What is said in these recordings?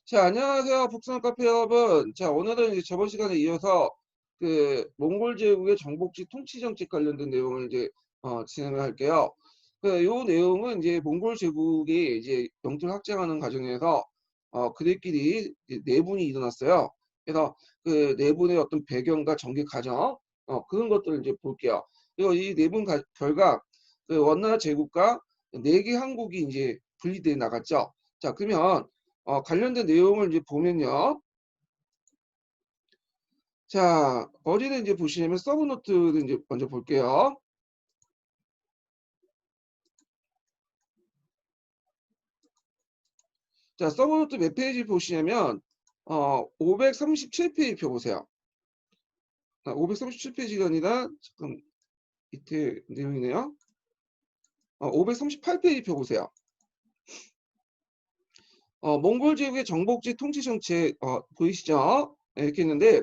자, 안녕하세요. 북선 카페 여러분. 자, 오늘은 이제 저번 시간에 이어서 몽골 제국의 정복지 통치 정책 관련된 내용을 이제 진행을 할게요. 요 내용은 이제 몽골 제국이 이제 영토를 확장하는 과정에서 그들끼리 이제 내분이 일어났어요. 그래서 그 내분의 어떤 배경과 전개 과정 그런 것들을 이제 볼게요. 그리고 이 내분 결과 그 원나라 제국과 네 개 항국이 이제 분리돼 나갔죠. 자, 그러면 관련된 내용을 이제 보면요. 자, 어디를 이제 보시냐면 서브노트를 이제 먼저 볼게요. 자, 서브노트 몇 페이지 보시냐면 537페이지 펴보세요. 537페이지가 아니라 잠깐 밑에 내용이네요. 538페이지 펴보세요. 몽골 제국의 정복지 통치 정책 보이시죠? 네, 이렇게 있는데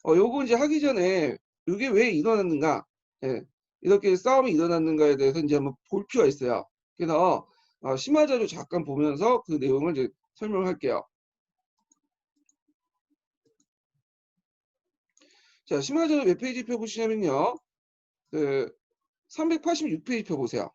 요거 이제 하기 전에 이게 왜 일어났는가? 예, 이렇게 싸움이 일어났는가에 대해서 이제 한번 볼 필요가 있어요. 그래서 심화자료 잠깐 보면서 그 내용을 이제 설명할게요. 자, 심화자료 몇 페이지 펴보시냐면요. 그 386페이지 펴보세요.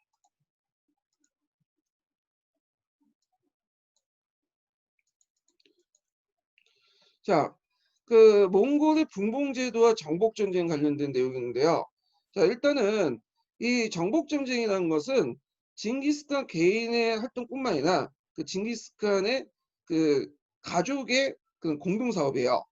자, 그 몽골의 분봉제도와 정복전쟁 관련된 내용인데요. 자, 일단은 이 정복전쟁이라는 것은 징기스칸 개인의 활동뿐만 아니라 그 징기스칸의 그 가족의 그 공동 사업이에요.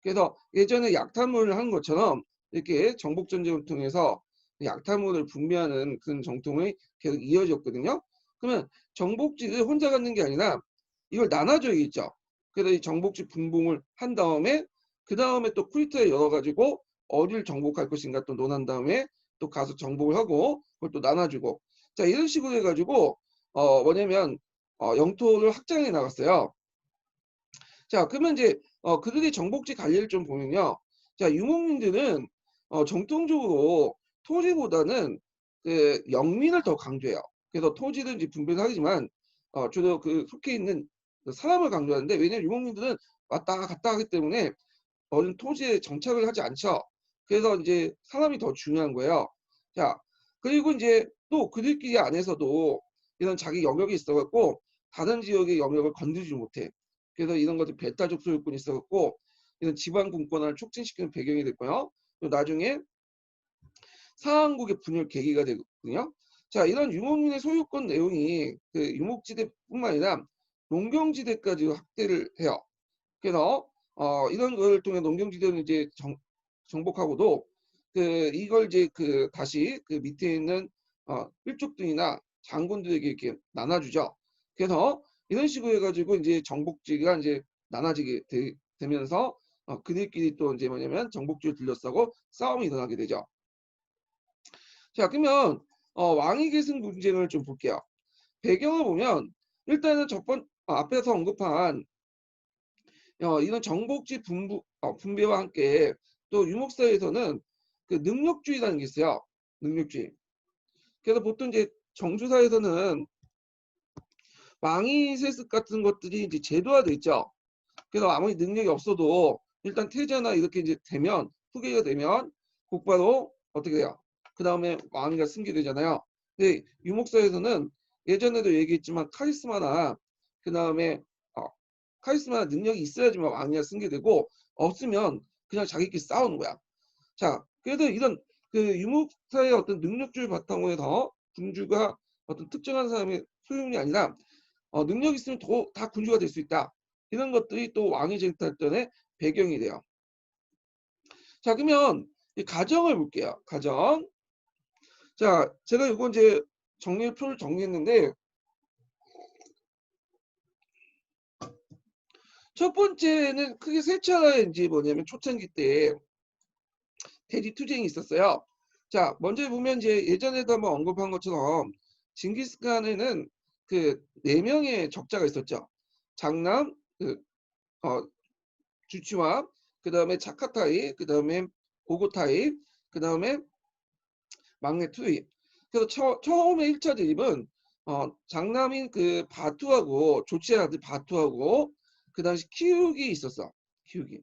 그래서 예전에 약탈물을 한 것처럼 이렇게 정복전쟁을 통해서 약탈물을 분배하는 그런 정통이 계속 이어졌거든요. 그러면 정복지를 혼자 갖는 게 아니라 이걸 나눠줘야겠죠. 그래서 이 정복지 분봉을 한 다음에 그 다음에 또 쿠리트에 열어가지고 어디를 정복할 것인가 또 논한 다음에 또 가서 정복을 하고 그걸 또 나눠주고 자 이런 식으로 해가지고 뭐냐면 영토를 확장해 나갔어요. 자 그러면 이제 그들의 정복지 관리를 좀 보면요. 자 유목민들은 정통적으로 토지보다는 그 영민을 더 강조해요. 그래서 토지를 이제 분배를 하지만 주로 그 속해 있는 그 사람을 강조하는데 왜냐면 유목민들은 왔다 갔다 하기 때문에 어느 토지에 정착을 하지 않죠. 그래서 이제 사람이 더 중요한 거예요. 자, 그리고 이제 또 그들끼리 안에서도 이런 자기 영역이 있어갖고 다른 지역의 영역을 건드리지 못해. 그래서 이런 것들 배타적 소유권이 있어갖고 이런 지방 분권화를 촉진시키는 배경이 됐고요. 또 나중에 상한국의 분열 계기가 되거든요. 자, 이런 유목민의 소유권 내용이 그 유목지대뿐만 아니라 농경지대까지 확대를 해요. 그래서 이런 걸 통해 농경지대는 이제 정복하고도 그 이걸 이제 그 다시 그 밑에 있는 일족들이나 장군들에게 이렇게 나눠주죠. 그래서 이런 식으로 해가지고 이제 정복지가 이제 나눠지게 되면서 그들끼리 또 이제 뭐냐면 정복지를 둘러싸고 싸움이 일어나게 되죠. 자 그러면 왕위 계승 분쟁을 좀 볼게요. 배경을 보면 일단은 앞에서 언급한 이런 정복지 분배와 함께 또 유목사에서는 그 능력주의라는 게 있어요. 능력주의. 그래서 보통 이제 정주사에서는 왕위 세습 같은 것들이 이제 제도화돼 있죠. 그래서 아무리 능력이 없어도 일단 태자나 이렇게 이제 되면 후계가 되면 곧바로 어떻게 돼요? 그 다음에 왕위가 승계되잖아요. 근데 유목사에서는 예전에도 얘기했지만 카리스마나 그 다음에 카리스마 능력이 있어야지만 왕위가 승계되고 없으면 그냥 자기끼리 싸우는 거야. 자, 그래도 이런 그 유목사의 어떤 능력주의 바탕으로 해서 군주가 어떤 특정한 사람의 소유물이 아니라 능력 있으면 다 군주가 될 수 있다. 이런 것들이 또 왕위 쟁탈전의 배경이 돼요. 자, 그러면 이 가정을 볼게요. 가정. 자, 제가 이거 이제 표를 정리했는데 첫 번째는 크게 세 차례인지 뭐냐면 초창기 때 대리 투쟁이 있었어요. 자, 먼저 보면 이제 예전에도 한번 언급한 것처럼 징기스칸에는 그 네 명의 적자가 있었죠. 장남, 주치와, 그 다음에 차카타이, 그 다음에 고고타이, 그 다음에 막내 투이. 그래서 처음에 1차 대립은 장남인 그 바투하고 조치의 아들 바투하고 그 당시 키읔이 있었어. 키읔이.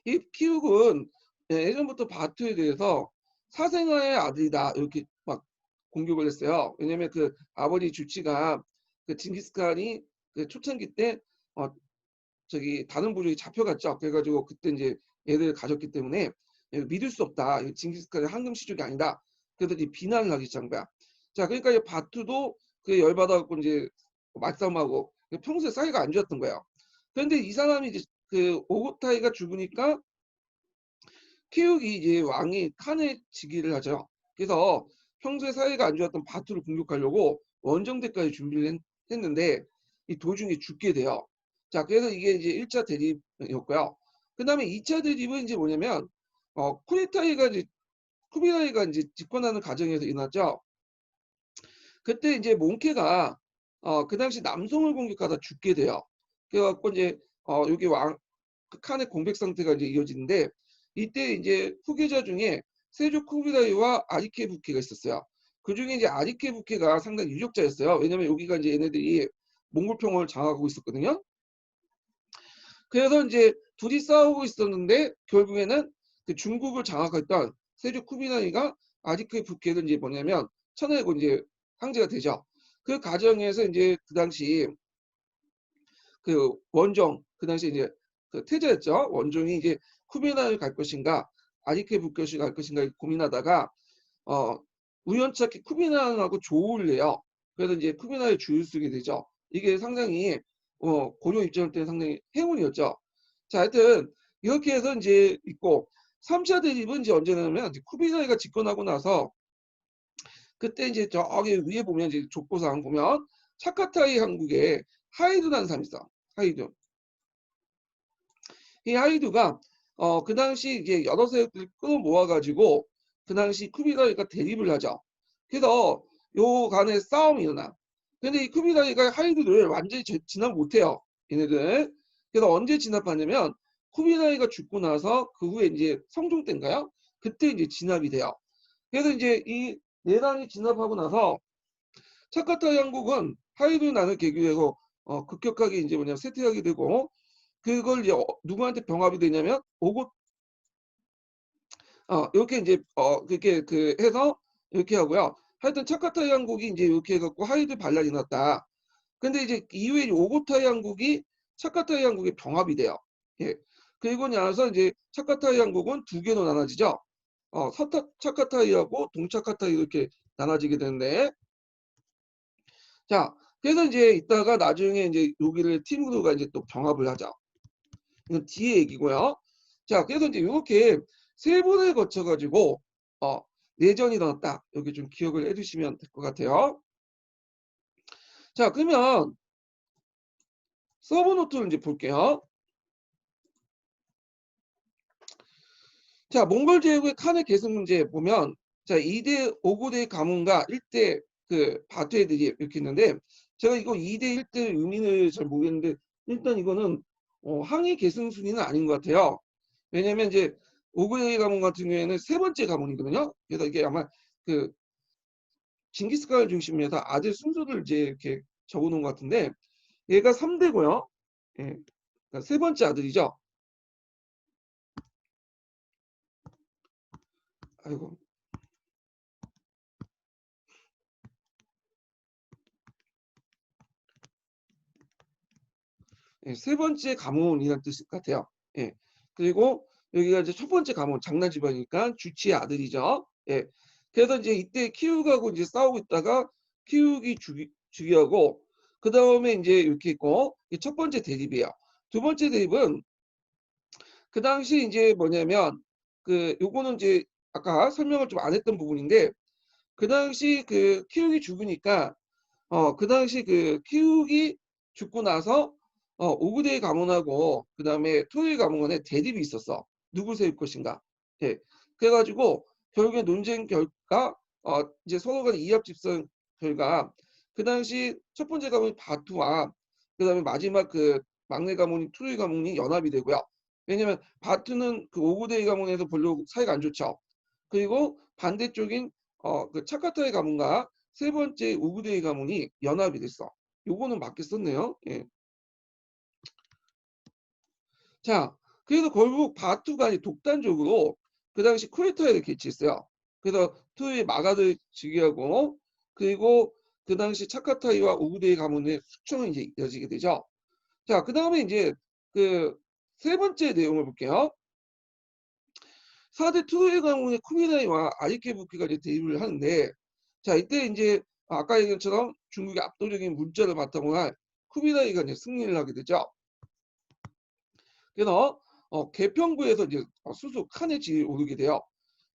이 키읔은 예전부터 바투에 대해서 사생아의 아들이다 이렇게 막 공격을 했어요. 왜냐면 그 아버지 주치가 그 징기스칸이 그 초창기 때 저기 다른 부족이 잡혀갔죠. 그래가지고 그때 이제 얘를 가졌기 때문에 믿을 수 없다. 징기스칸의 황금시족이 아니다. 그래서 이제 비난을 하기 시작한 거야. 자, 그러니까 이 바투도 그 열받아갖고 이제 맞싸움하고 평소에 사이가 안 좋았던 거예요. 그런데 이 사람이 이제 그 오고타이가 죽으니까 키읔이 이제 왕이 칸에 즉위를 하죠. 그래서 평소에 사이가 안 좋았던 바투를 공격하려고 원정대까지 준비를 했는데 이 도중에 죽게 돼요. 자, 그래서 이게 이제 1차 대립이었고요. 그 다음에 2차 대립은 이제 뭐냐면 쿠비라이가 이제 집권하는 과정에서 일어났죠. 그때 이제 몽케가 그 당시 남성을 공격하다 죽게 돼요. 그래갖고 이제 여기 왕 칸의 공백 상태가 이제 이어지는데 이때 이제 후계자 중에 세조 쿠비라이와 아리케 부케가 있었어요. 그 중에 이제 아리케 부케가 상당히 유력자였어요. 왜냐면 여기가 이제 얘네들이 몽골 평원을 장악하고 있었거든요. 그래서 이제 둘이 싸우고 있었는데 결국에는 그 중국을 장악했던 세조 쿠비라이가 아리케 부케를 이제 뭐냐면 쳐내고 이제 황제가 되죠. 그 과정에서 이제 그 당시 그 원종 그 당시 이제 그 태자였죠. 원종이 이제 쿠비나를 갈 것인가 아리케 북교시 갈 것인가 고민하다가 어 우연찮게 쿠비나하고 조우를 해요. 그래서 이제 쿠비나의 주를 쓰게 되죠. 이게 상당히 고려 입장 때는 상당히 행운이었죠. 자, 하여튼 이렇게 해서 이제 있고 3차 대립은 이제 언제냐면 쿠비나이가 집권하고 나서 그때 이제 저기 위에 보면 이제 족보상 보면 차카타이 한국에 하이두라는 사람이 있어. 하이두. 이 하이두가 그 당시 이제 여러 세력들을 끌어모아 가지고 그 당시 쿠비라이가 대립을 하죠. 그래서 요 간에 싸움이 일어나. 근데 이 쿠비라이가 하이두를 완전히 진압 못해요. 얘네들. 그래서 언제 진압하냐면 쿠비라이가 죽고 나서 그 후에 이제 성종 때인가요? 그때 이제 진압이 돼요. 그래서 이제 이 내란이 진압하고 나서 차카타 양국은 하이두 난을 계기로 해서 급격하게 이제 뭐냐 쇠퇴하게 되고 그걸 이제 누구한테 병합이 되냐면 오고 이렇게 이제 그렇게 그 해서 이렇게 하고요. 하여튼 차카타 양국이 이제 이렇게 해갖고 하이두 반란이 났다. 근데 이제 이후에 오고타 양국이 차카타 양국의 병합이 돼요. 예. 그리고 나서 이제 차카타 양국은 두 개로 나눠지죠. 서타 차카타이하고 동차카타이 이렇게 나눠지게 되는데 자, 그래서 이제 이따가 나중에 이제 여기를 팀으로가 이제 또 병합을 하죠. 이건 뒤에 얘기고요. 자, 그래서 이제 이렇게 세 번을 거쳐가지고 내전이 일어났다. 여기 좀 기억을 해두시면 될 것 같아요. 자, 그러면 서브 노트를 이제 볼게요. 자, 몽골 제국의 칸의 계승 문제 보면 자, 2대 5고대 가문과 1대 그 바투애들이 이렇게 있는데 제가 이거 2대 1대 의미를 잘 모르겠는데 일단 이거는 항의 계승 순위는 아닌 것 같아요. 왜냐면 이제 5고대 가문 같은 경우에는 세 번째 가문이거든요. 그래서 이게 아마 그 징기스칸을 중심으로 해서 아들 순서를 이제 이렇게 적어놓은 것 같은데 얘가 3대고요. 예, 그러니까 세 번째 아들이죠. 아이고. 예, 세 번째 가문이라는 뜻 같아요. 예. 그리고 여기가 이제 첫 번째 가문 장난 집안이니까 주치의 아들이죠. 예. 그래서 이제 이때 키읔하고 이제 싸우고 있다가 키읔이 죽이하고 그 다음에 이제 이렇게 있고 이게 첫 번째 대립이에요. 두 번째 대립은 그 당시 이제 뭐냐면 그 요거는 이제 아까 설명을 좀 안 했던 부분인데 그 당시 그 키읔이 죽으니까 그 당시 그 키읔이 죽고 나서 오그데이 가문하고 그다음에 토요일 가문간에 대립이 있었어. 누구 세울 것인가. 예. 그래가지고 결국에 논쟁 결과 이제 서로 간에 이합 집산 결과 그 당시 첫 번째 가문이 바투와 그다음에 마지막 그 막내 가문이 토요일 가문이 연합이 되고요. 왜냐면 바투는 그 오그데이 가문에서 별로 사이가 안 좋죠. 그리고 반대쪽인 그 차카타의 가문과 세 번째 우구데이 가문이 연합이 됐어. 요거는 맞게 썼네요. 예. 자, 그래서 결국 바투가 이제 독단적으로 그 당시 쿠데타를 개최했어요. 그래서 투의 마가를 즉위하고 그리고 그 당시 차카타이와 오구데이 가문의 숙청이 이제 이어지게 되죠. 자, 그 다음에 이제 그 세 번째 내용을 볼게요. 4대 투의 가문의 쿠미나이와 아리케부키가 이제 대립을 하는데, 자, 이때 이제 아까 얘기한 것처럼 중국의 압도적인 문자를 바탕으로 할 쿠미나이가 이제 승리를 하게 되죠. 그래서 개평부에서 이제 수수 칸의 지위에 오르게 돼요.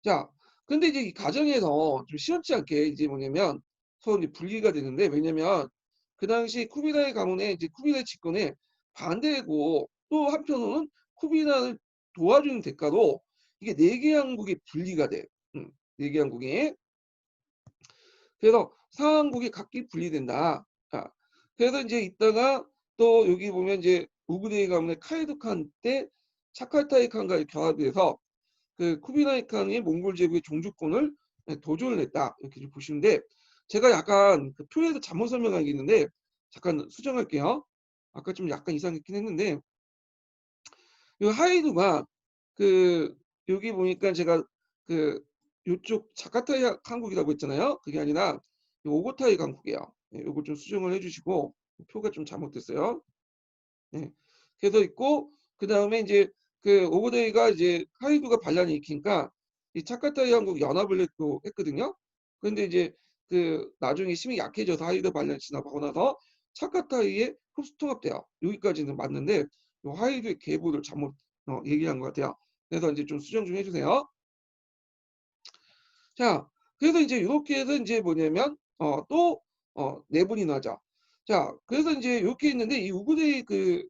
자, 근데 이제 이 과정에서 좀 시원치 않게 이제 뭐냐면 서로 이제 분리가 되는데, 왜냐면 그 당시 쿠비라이 가문의 이제 쿠비라이 집권에 반대고 또 한편으로는 쿠비라이를 도와주는 대가로 이게 네 개 양국이 분리가 돼. 네 개 양국이. 그래서 상한국이 각기 분리된다. 자, 그래서 이제 이따가 또 여기 보면 이제 우그데이 가문의 카이두 칸때 차칼타이 칸과 결합해서 그 쿠비라이 칸이 몽골 제국의 종주권을 도전을 했다. 이렇게 좀 보시면 돼. 제가 약간 그 표에서 잘못 설명한 게 있는데 잠깐 수정할게요. 아까 좀 약간 이상했긴 했는데 이 하이두가 그 여기 보니까 제가 그 요쪽 자카타이 한국이라고 했잖아요. 그게 아니라 오고타이 한국이에요. 네, 요거 좀 수정을 해주시고 표가 좀 잘못됐어요. 네. 그래서 있고 그 다음에 이제 그 오고데이가 이제 하이두가 반란이 일으키니까 이 차카타이 한국 연합을 또 했거든요. 그런데 이제 그 나중에 힘이 약해져서 하이두 반란이 진압하고 나서 차카타이에 흡수 통합돼요. 여기까지는 맞는데 요 하이두의 계보를 잘못 얘기한 것 같아요. 그래서 이제 좀 수정 좀 해주세요. 자, 그래서 이제 이렇게 해서 이제 뭐냐면 또 내분이 나죠. 자, 그래서 이제 이렇게 있는데 이 우구데이 그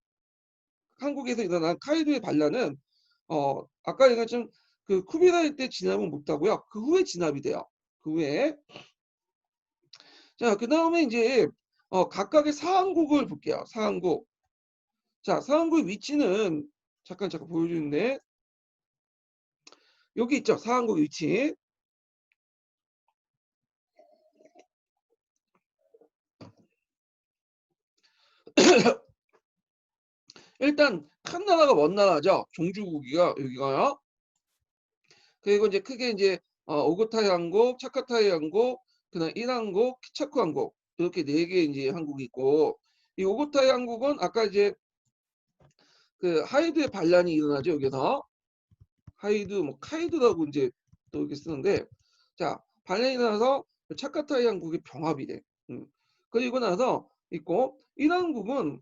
한국에서 일어난 카이도의 반란은 아까 얘기했지만 그 쿠비라이 때 진압은 못하고요. 그 후에 진압이 돼요. 그 후에. 자, 그 다음에 이제 각각의 사항국을 볼게요. 사항국. 자, 사항국의 위치는 잠깐 보여주는데 여기 있죠. 사항국 위치. 일단 큰 나라가 먼 나라죠. 종주국이가 여기가요. 그리고 이제 크게 이제 오고타이 항국, 차카타이 항국, 그다음 일항국, 키차쿠 항국 이렇게 네 개 이제 항국이 있고 이 오고타이 항국은 아까 이제 그 하이드의 반란이 일어나죠. 여기서 하이드 뭐 카이드라고 이제 또 이렇게 쓰는데 자 반란이 일어나서 차카타이 항국이 병합이 돼. 그리고 나서 있고 일항국은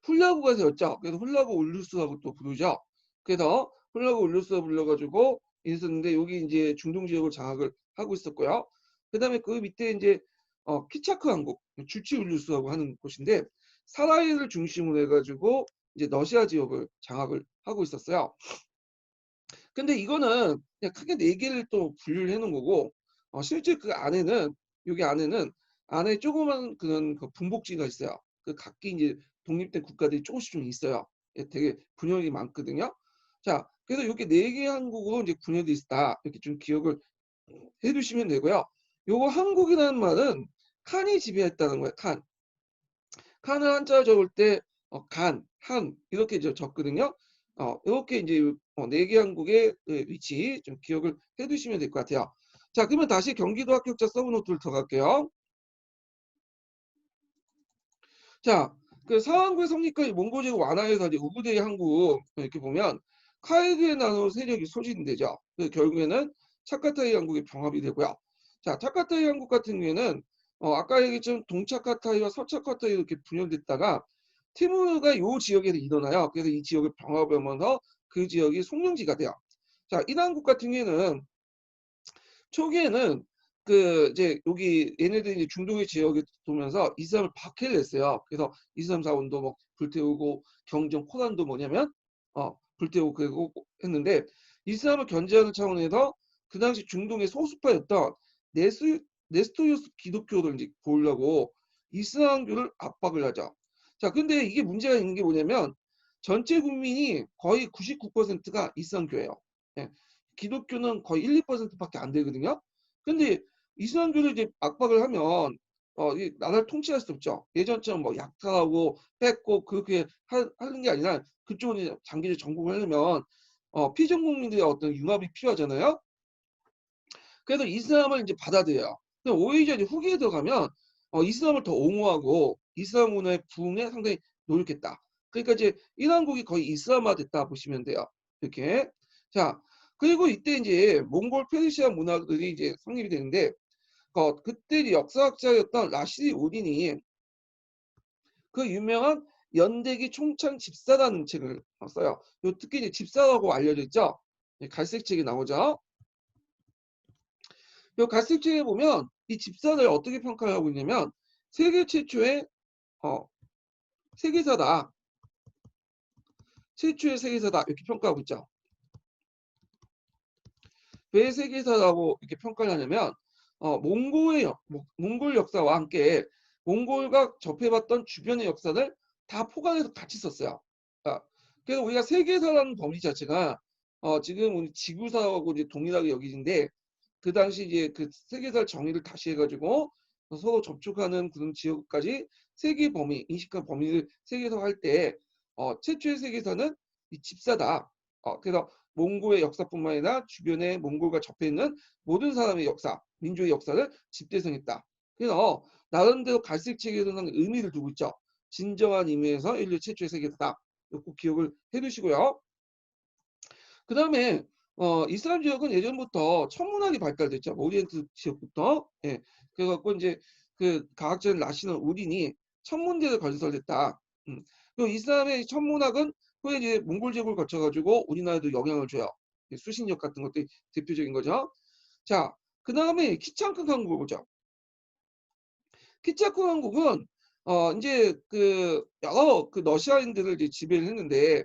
훌라구가 되었죠. 그래서 훌라구 울루스라고 또 부르죠. 그래서 훌라구 울루스라 불러가지고 있었는데 여기 이제 중동 지역을 장악을 하고 있었고요. 그다음에 그 밑에 이제 키차크 항국, 주치 울루스라고 하는 곳인데 사라이를 중심으로 해가지고 이제 러시아 지역을 장악을 하고 있었어요. 근데 이거는 그냥 크게 네 개를 또 분류를 해놓은 거고 실제 그 안에는 여기 안에는 안에 조그만 그런 그 분복지가 있어요. 그 각기 이제 독립된 국가들이 조금씩 좀 있어요. 예, 되게 분열이 많거든요. 자, 그래서 이렇게 네 개 한국으로 이제 분열돼 있다 이렇게 좀 기억을 해두시면 되고요. 요거 한국이라는 말은 칸이 지배했다는 거예요. 칸. 칸을 한자 적을 때 간, 한 이렇게 적거든요. 이렇게 이제 네 개 항국의 위치 좀 기억을 해두시면 될 것 같아요. 자, 그러면 다시 경기도 합격자 서브노트를 들어갈게요. 자, 그 상한국의 성립과 몽골 제국 완화에서 이제 우구데이 항국 이렇게 보면 카이드에 나누는 세력이 소진되죠. 그 결국에는 차카타이 항국이 병합이 되고요. 자, 차카타이 항국 같은 경우에는 아까 얘기했지만 동차카타이와 서차카타이 이렇게 분열됐다가 티무르가 요 지역에서 일어나요. 그래서 이 지역을 병합하면서 그 지역이 송영지가 돼요. 자, 이항국 같은 경우에는 초기에는 그 이제 여기 얘네들이 이제 중동의 지역에 두면서 이슬람을 박해를 했어요. 그래서 이슬람 사원도 뭐 불태우고 경정 코란도 뭐냐면 불태우고 그러고 했는데 이슬람을 견제하는 차원에서 그 당시 중동의 소수파였던 네스토리우스 기독교를 이제 보려고 이슬람교를 압박을 하죠. 자, 근데 이게 문제가 있는 게 뭐냐면 전체 국민이 거의 99%가 이슬람교예요. 예. 기독교는 거의 1, 2%밖에 안 되거든요. 근데 이슬람교를 이제 압박을 하면 이 나라를 통치할 수 없죠. 예전처럼 뭐 약탈하고 뺏고 그렇게 하는 게 아니라 그쪽은 이제 장기를 정복을 하려면 피정 국민들의 어떤 융합이 필요하잖아요. 그래서 이슬람을 이제 받아들여요. 근데 오히려 이제 후기에 들어가면 이슬람을 더 옹호하고 이슬람 문화의 부흥에 상당히 노력했다. 그러니까 이제 이란국이 거의 이슬람화 됐다 보시면 돼요. 이렇게. 자, 그리고 이때 이제 몽골 페르시아 문화들이 이제 성립이 되는데 그때 역사학자였던 라시디 우딘이 그 유명한 연대기 총창 집사라는 책을 써요. 요 특히 이제 집사라고 알려져 있죠. 갈색 책이 나오죠. 요 갈색 책에 보면 이 집사를 어떻게 평가를 하고 있냐면 세계 최초의 어, 세계사다. 최초의 세계사다. 이렇게 평가하고 있죠. 왜 세계사라고 이렇게 평가를 하냐면 몽골 역사와 함께 몽골과 접해봤던 주변의 역사를 다 포괄해서 같이 썼어요. 아, 그래서 우리가 세계사라는 범위 자체가 지금 우리 지구사하고 이제 동일하게 여기는데 그 당시 이제 그 세계사 정의를 다시 해가지고 서로 접촉하는 그런 지역까지 세계 범위, 인식한 범위를 세계사 할 때 최초의 세계사는 이 집사다. 그래서 몽골의 역사뿐만 아니라 주변에 몽골과 접해 있는 모든 사람의 역사, 민족의 역사를 집대성했다. 그래서 나름대로 갈색 책에서는 의미를 두고 있죠. 진정한 의미에서 인류 최초의 세계사다. 꼭 기억을 해두시고요. 그 다음에 이슬람 지역은 예전부터 천문학이 발달됐죠. 오리엔트 지역부터. 예. 그래갖고 이제 그 과학자인 라시는 우딘이 천문대를 건설했다. 그리고 이슬람의 천문학은 후에 이제 몽골 제국을 거쳐가지고 우리나라에도 영향을 줘요. 수신력 같은 것들이 대표적인 거죠. 자, 그 다음에 키창크 강국을 보죠. 키차크 왕국은 이제 그 여러 그 러시아인들을 이제 지배를 했는데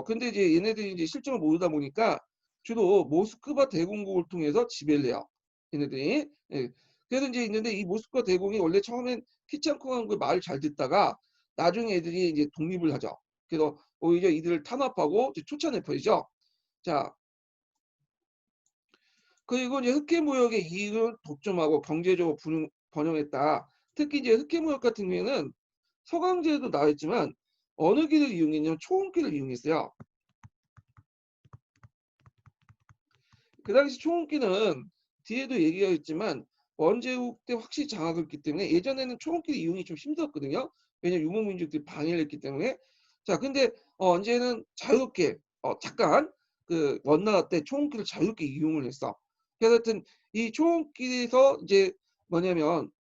근데 이제 얘네들이 이제 실정을 모르다 보니까 주로 모스크바 대공국을 통해서 지배를 해요. 얘네들이. 예. 그래서 이제 있는데 이 모스크바 대공이 원래 처음엔 키찬크 왕국의 말을 잘 듣다가 나중에 애들이 이제 독립을 하죠. 그래서 오히려 이들을 탄압하고 쫓아내 버리죠. 자, 그리고 이제 흑해무역의 이익을 독점하고 경제적으로 번영했다. 특히 이제 흑해무역 같은 경우에는 서강제도 나와있지만 어느 길을 이용했냐면 초원길을 이용했어요. 그 당시 초원길은 뒤에도 얘기가 있지만 원제국 때 확실히 장악을 했기 때문에 예전에는 초원길 이용이 좀 힘들었거든요. 왜냐면 유목민족들이 방해를 했기 때문에. 자, 근데 이제는 자유롭게 잠깐 그 원나라 때 초원길을 자유롭게 이용을 했어. 그래서 하여튼 이 초원길에서 이제 뭐냐면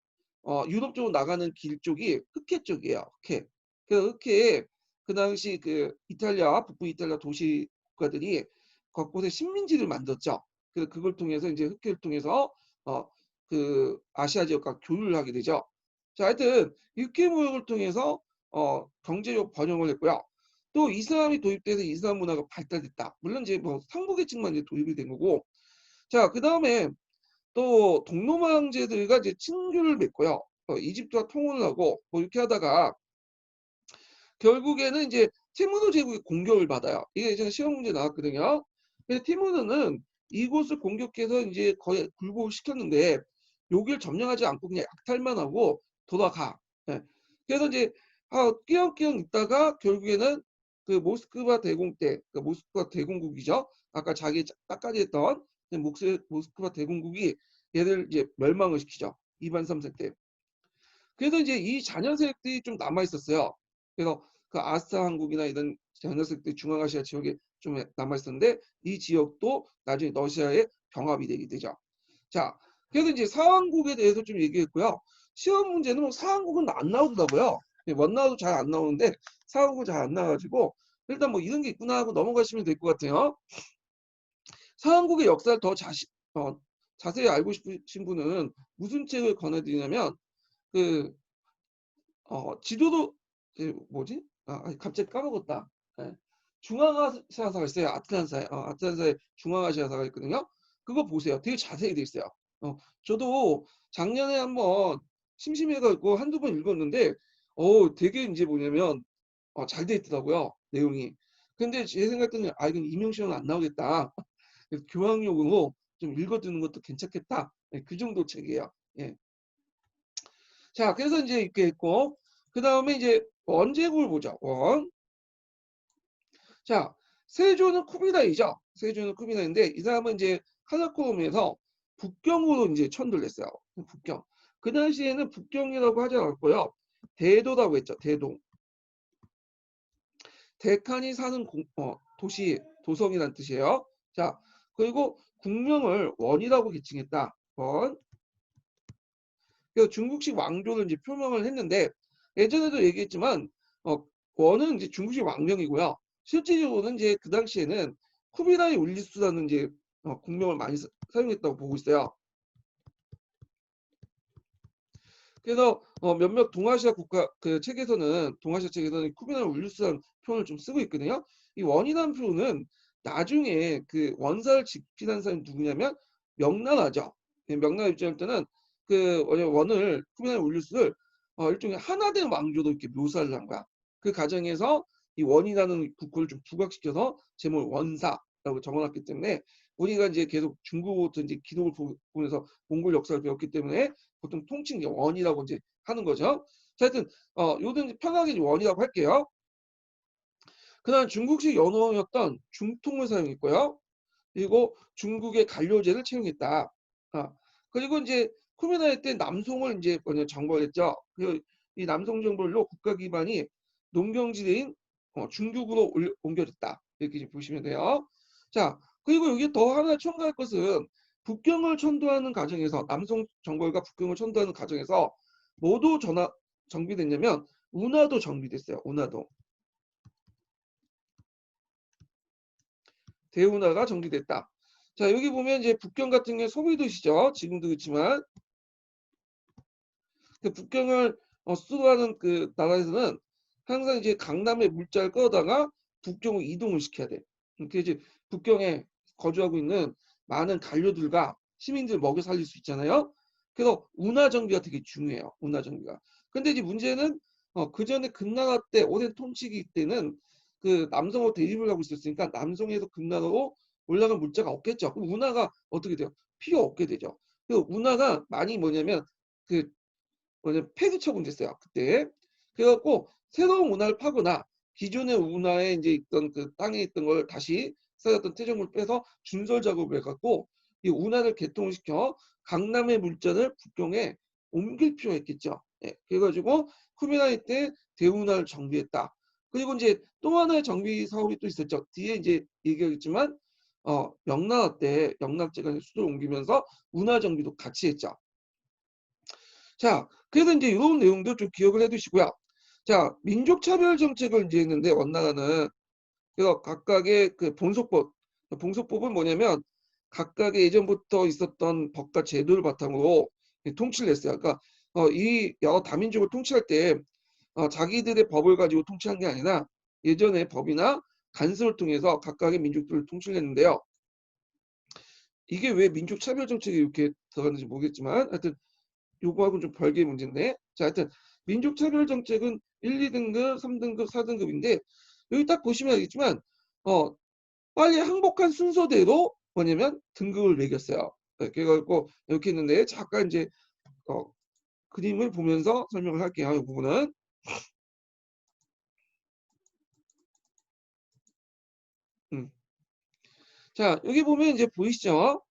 유럽 쪽으로 나가는 길 쪽이 흑해 쪽이에요. 흑해. 그래서 흑해에 그 당시 그 이탈리아 북부 이탈리아 도시 국가들이 곳곳에 식민지를 만들었죠. 그래서 그걸 통해서 이제 흑해를 통해서 그 아시아 지역과 교류를 하게 되죠. 자, 하여튼 흑해 무역을 통해서 경제적 번영을 했고요. 또 이슬람이 도입돼서 이슬람 문화가 발달됐다. 물론 이제 뭐 상부 계층만 이제 도입이 된 거고. 자, 그 다음에 또 동로마 형제들과 이제 친교를 맺고요. 이집트와 통혼을 하고 뭐 이렇게 하다가 결국에는 이제 티무르 제국의 공격을 받아요. 이게 예전에 시험 문제 나왔거든요. 그래서 티무르는 이곳을 공격해서 이제 거의 굴복을 시켰는데 여기를 점령하지 않고 그냥 약탈만 하고 돌아가. 예. 그래서 이제 끼엄끼엄 있다가 결국에는 그 모스크바 대공 때, 그 모스크바 대공국이죠. 아까 자기 딱까지 했던 모스크바 대공국이 얘를 이제 멸망을 시키죠. 2반 3세 때. 그래서 이제 이 자녀세력들이 좀 남아 있었어요. 그래서 그 아스타 왕국이나 이런 자녀세력들이 중앙아시아 지역에 좀 남아 있었는데 이 지역도 나중에 러시아에 병합이 되게 되죠. 자, 그래서 이제 사왕국에 대해서 좀 얘기했고요. 시험 문제는 뭐 사왕국은 안 나오더라고요. 원나라도 잘 안 나오는데 사왕국은 잘 안 나와가지고 일단 뭐 이런 게 있구나 하고 넘어가시면 될 것 같아요. 사왕국의 역사를 더 자세히 알고 싶으신 분은 무슨 책을 권해드리냐면 그 지도도 뭐지? 갑자기 까먹었다. 예. 중앙아시아사가 있어요. 아틀란타에 중앙아시아사가 있거든요. 그거 보세요. 되게 자세히 돼 있어요. 저도 작년에 한번 심심해가지고 한두 번 읽었는데 되게 이제 뭐냐면 잘 돼 있더라고요. 내용이. 근데 제 생각에는 이건 임용시험은 안 나오겠다. 그래서 교양용으로 좀 읽어두는 것도 괜찮겠다. 그 정도 책이에요. 예. 자, 그래서 이제 이렇게 있고, 그 다음에 이제 원제국을 보죠. 원. 자, 세조는 쿠비라이죠. 세조는 쿠비라이인데 이 사람은 이제 카라코름에서 북경으로 이제 천도를 했어요. 북경. 그 당시에는 북경이라고 하지 않았고요. 대도라고 했죠. 대도. 대칸이 사는 도시, 도성이란 뜻이에요. 자, 그리고 국명을 원이라고 계칭했다. 원. 그래서 중국식 왕조를 이제 표명을 했는데 예전에도 얘기했지만 원은 이제 중국식 왕명이고요. 실질적으로는 이제 그 당시에는 쿠비라이 울리스라는 이제 국명을 많이 사용했다고 보고 있어요. 그래서 몇몇 동아시아 국가 그 책에서는 동아시아 책에서는 쿠비라이 울리스라는 표현을 좀 쓰고 있거든요. 이 원이라는 표현은 나중에 그 원사를 집필한 사람이 누구냐면 명나라죠. 명나라 입장일 때는 그 원을 쿠비라이 울리스를 일종의 하나된 왕조로 이렇게 묘사를 한 거야. 그 과정에서 이 원이라는 국호를 좀 부각시켜서 제목을 원사라고 적어놨기 때문에 우리가 이제 계속 중국부터 이제 기록을 보면서 몽골 역사를 배웠기 때문에 보통 통칭 원이라고 이제 하는 거죠. 자, 하여튼 요든 편하게 원이라고 할게요. 그다음 중국식 연호였던 중통을 사용했고요. 그리고 중국의 간료제를 채용했다. 그리고 이제 쿠미나이 때 남송을 이제 먼저 정벌했죠. 그리고 이 남송 정벌로 국가 기반이 농경지대인 중국으로 옮겨졌다. 이렇게 보시면 돼요. 자, 그리고 여기 더 하나 첨가할 것은 북경을 천도하는 과정에서 남송 정벌과 북경을 천도하는 과정에서 뭐도 정비됐냐면 운하도 정비됐어요. 운하도. 대운하가 정비됐다. 자, 여기 보면 이제 북경 같은 경우 소비도시죠. 지금도 그렇지만 그 북경을 수도하는 그 나라에서는 항상 이제 강남의 물자를 끌어다가 북경으로 이동을 시켜야 돼. 그래서 이제 북경에 거주하고 있는 많은 관료들과 시민들 먹여 살릴 수 있잖아요. 그래서 운하 정비가 되게 중요해요. 운하 정비가. 근데 이제 문제는 그 전에 금나라 때 오랜 통치기 때는 그 남성으로 대립을 하고 있었으니까 남성에서 금나라로 올라간 물자가 없겠죠. 그럼 운하가 어떻게 돼요? 필요 없게 되죠. 그 운하가 많이 뭐냐면 그 폐기 처분됐어요. 그때. 그래갖고 새로운 운하를 파거나 기존의 운하에 이제 있던 그 땅에 있던 걸 다시 쌓였던 퇴적물 빼서 준설 작업을 해갖고 이 운하를 개통을 시켜 강남의 물자를 북경에 옮길 필요가 있겠죠. 예, 그래가지고 쿠미나이 때 대운하를 정비했다. 그리고 이제 또 하나의 정비 사업이 또 있었죠. 뒤에 이제 얘기하겠지만 명나라 때 영락제가 수도를 옮기면서 운하 정비도 같이 했죠. 자, 그래서 이제 이런 내용도 좀 기억을 해두시고요. 자, 민족차별 정책을 이제 했는데 원나라는 그래서 각각의 그 봉소법은 뭐냐면 각각의 예전부터 있었던 법과 제도를 바탕으로 통치를 했어요. 그러니까 이 여러 다민족을 통치할 때 자기들의 법을 가지고 통치한 게 아니라 예전의 법이나 간섭을 통해서 각각의 민족들을 통치를 했는데요. 이게 왜 민족차별 정책이 이렇게 들어갔는지 모르겠지만 하여튼 요거하고는 좀 별개의 문제인데 자 하여튼 민족차별 정책은 1, 2등급, 3등급, 4등급인데 여기 딱 보시면 알겠지만 빨리 항복한 순서대로 뭐냐면 등급을 매겼어요. 네, 그래갖고 이렇게 했는데 잠깐 이제 어, 그림을 보면서 설명을 할게요. 이 부분은 음. 자 여기 보면 이제 보이시죠?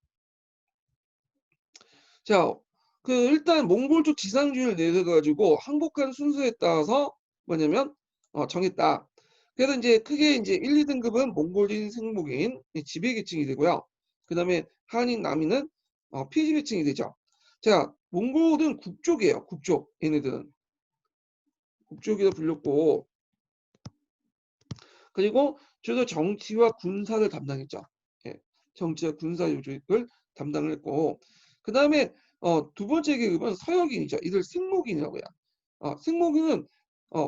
자, 그 일단 몽골족 지상주의를 내려가지고 항복한 순서에 따라서 뭐냐면 정했다. 그래서 이제 크게 이제 1, 2등급은 몽골인, 생목인, 지배계층이 되고요. 그 다음에 한인, 남인은 피지계층이 되죠. 자, 몽골은 국족이에요. 국족. 얘네들은 국족이라 불렸고, 그리고 주로 정치와 군사를 담당했죠. 예, 정치와 군사 요직을 담당을 했고, 그 다음에 두 번째 계급은 서역인이죠. 이들 생목인이라고 해요. 생목인은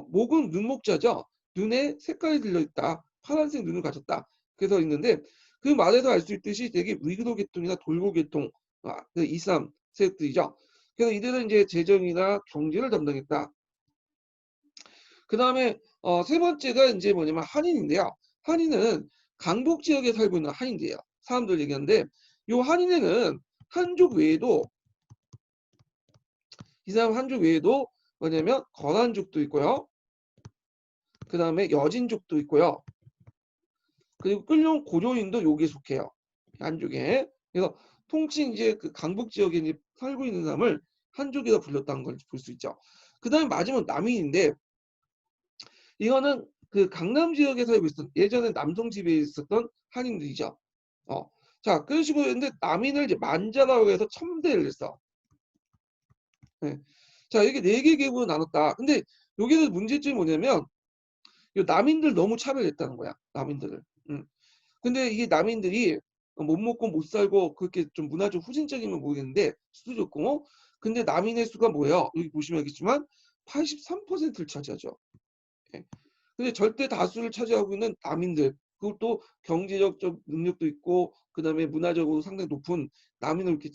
목은 눈목자죠. 눈에 색깔이 들려있다. 파란색 눈을 가졌다. 그래서 있는데 그 말에서 알 수 있듯이 되게 위그도 계통이나 돌고 계통 이슬람 세력들이죠. 그래서 이들은 이제 재정이나 경제를 담당했다. 그 다음에 세 번째가 이제 뭐냐면 한인인데요. 한인은 강북 지역에 살고 있는 한인들이에요. 사람들 얘기하는데 요 한인에는 한족 외에도 이 사람 한족 외에도 뭐냐면 거란족도 있고요. 그 다음에 여진족도 있고요. 그리고 끌려온 고조인도 여기에 속해요. 한족에. 그래서 통칭 이제 그 강북 지역에 이제 살고 있는 사람을 한족이라 불렸다는 걸 볼 수 있죠. 그 다음에 마지막 남인인데 이거는 그 강남 지역에 살고 있었던 예전에 남성 집에 있었던 한인들이죠. 자, 그런 식으로 했는데 남인을 이제 만자라고 해서 첨대를 했어. 네. 자, 이게 4개 계급으로 나눴다. 근데 여기서 문제점이 뭐냐면 이 남인들 너무 차별했다는 거야. 남인들을. 근데 이게 남인들이 못 먹고 못 살고 그렇게 좀 문화적 후진적이면 모르겠는데 수도 좋고 근데 남인의 수가 뭐예요? 여기 보시면 알겠지만 83%를 차지하죠. 예. 근데 절대 다수를 차지하고 있는 남인들 그것도 경제적 능력도 있고 그다음에 문화적으로 상당히 높은 남인을 이렇게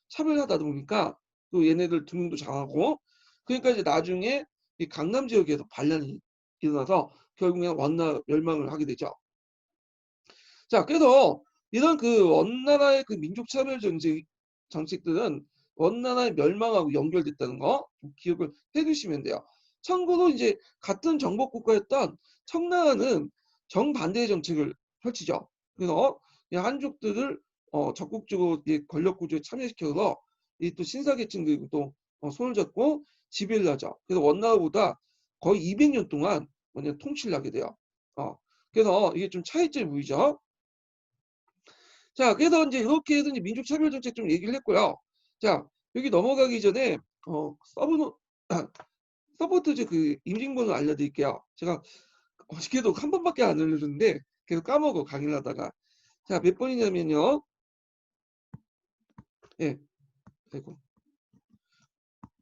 차별하다 보니까 또 얘네들 등용도 잘하고 그러니까 이제 나중에 이 강남 지역에서 반란이 일어나서 결국에는 원나 멸망을 하게 되죠. 자, 그래서 이런 그 원나라의 그 민족 차별 정책들은 원나라의 멸망하고 연결됐다는 거 기억을 해두시면 돼요. 참고로 이제 같은 정복 국가였던 청나라는 정반대의 정책을 펼치죠. 그래서 이 한족들을 적극적으로 권력 구조에 참여시켜서 이 또 신사계층들이 또 손을 잡고 지배를 하죠. 그래서 원나라보다 거의 200년 동안 뭐냐 통치를 하게 돼요. 그래서 이게 좀 차이점이 보이죠. 자, 그래서 이제 이렇게 해서 이제 민족차별 정책 좀 얘기를 했고요. 자, 여기 넘어가기 전에 서포트 그 인증번호 알려드릴게요. 제가 어저께도 한 번밖에 안 알려줬는데 계속 까먹어 강의를 하다가. 자, 몇 번이냐면요. 예, 아이고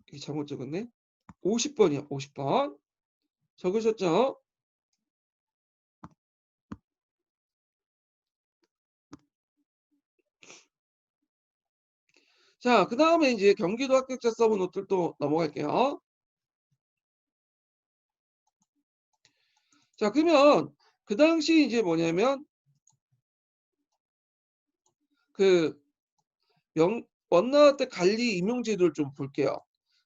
이게 잘못 적었네. 50번이요. 50번. 적으셨죠? 자, 그 다음에 이제 경기도 합격자 서브 노트도 넘어갈게요. 자, 그러면 그 당시 이제 뭐냐면 그 원나라 때 관리 임용 제도를 좀 볼게요.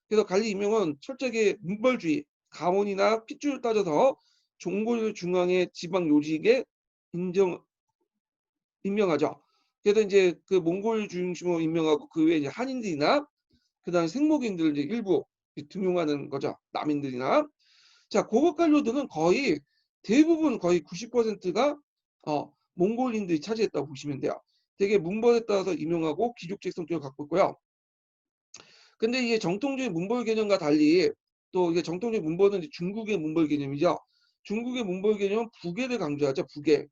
그래서 관리 임용은 철저하게 문벌주의, 가문이나 핏줄을 따져서 종골 중앙의 지방 요직에 임명하죠. 그래서 이제 그 몽골 중심으로 임명하고 그 외에 이제 한인들이나 그다음에 생목인들 이제 일부 등용하는 거죠. 남인들이나 자 고급 관료들은 거의 대부분 거의 90%가 몽골인들이 차지했다고 보시면 돼요. 되게 문벌에 따라서 임용하고 귀족적 성격을 갖고 있고요. 근데 이게 정통적인 문벌 개념과 달리 또 이게 정통적인 문벌은 중국의 문벌 개념이죠. 중국의 문벌 개념은 부계를 강조하죠. 부계.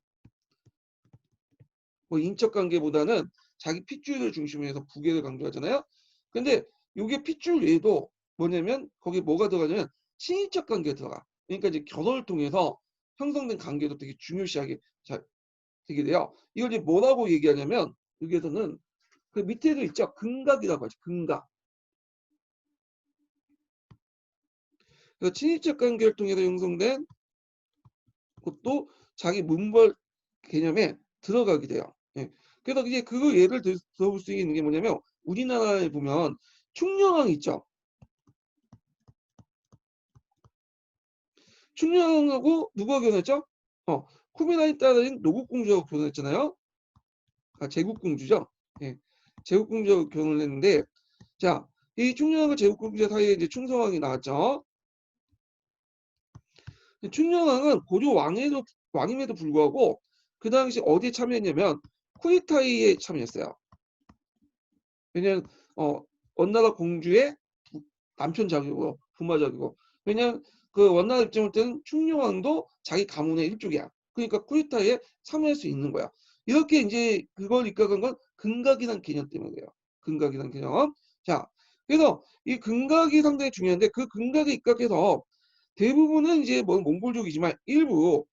뭐 인적 관계보다는 자기 핏줄을 중심으로 해서 부계를 강조하잖아요. 근데 이게 핏줄 외에도 뭐냐면 거기 뭐가 들어가냐면 친인척 관계가 들어가. 그러니까 이제 결혼을 통해서 형성된 관계도 되게 중요시하게 잘 되게 돼요. 이걸 이제 뭐라고 얘기하냐면 여기에서는 그 밑에도 있죠. 근각이라고 하죠. 근각. 그래서 친인척 관계를 통해서 형성된 것도 자기 문벌 개념에 들어가게 돼요. 예. 그래서 이제 그 예를 들어볼 수 있는 게 뭐냐면 우리나라에 보면 충녕왕 있죠. 충녕하고 누가 결혼했죠? 쿠미나이 딸인 노국공주하고 결혼했잖아요. 제국공주죠. 예. 제국공주하고 결혼을 했는데 자, 이 충녕하고 제국공주 사이에 이제 충성왕이 나왔죠. 충녕왕은 고려 왕임에도 불구하고 그 당시 어디에 참여했냐면 쿠이타이에 참여했어요. 왜냐면 원나라 공주의 남편 자격이고 부마 자격이고 왜냐면 그 원나라 입장을 때는 충녕왕도 자기 가문의 일족이야. 그러니까 쿠데타에 참여할 수 있는 거야. 이렇게 이제 그걸 입각한 건 근각이라는 개념 때문이에요. 근각이라는 개념. 자, 그래서 이 근각이 상당히 중요한데 그 근각에 입각해서 대부분은 이제 뭐 몽골족이지만 일부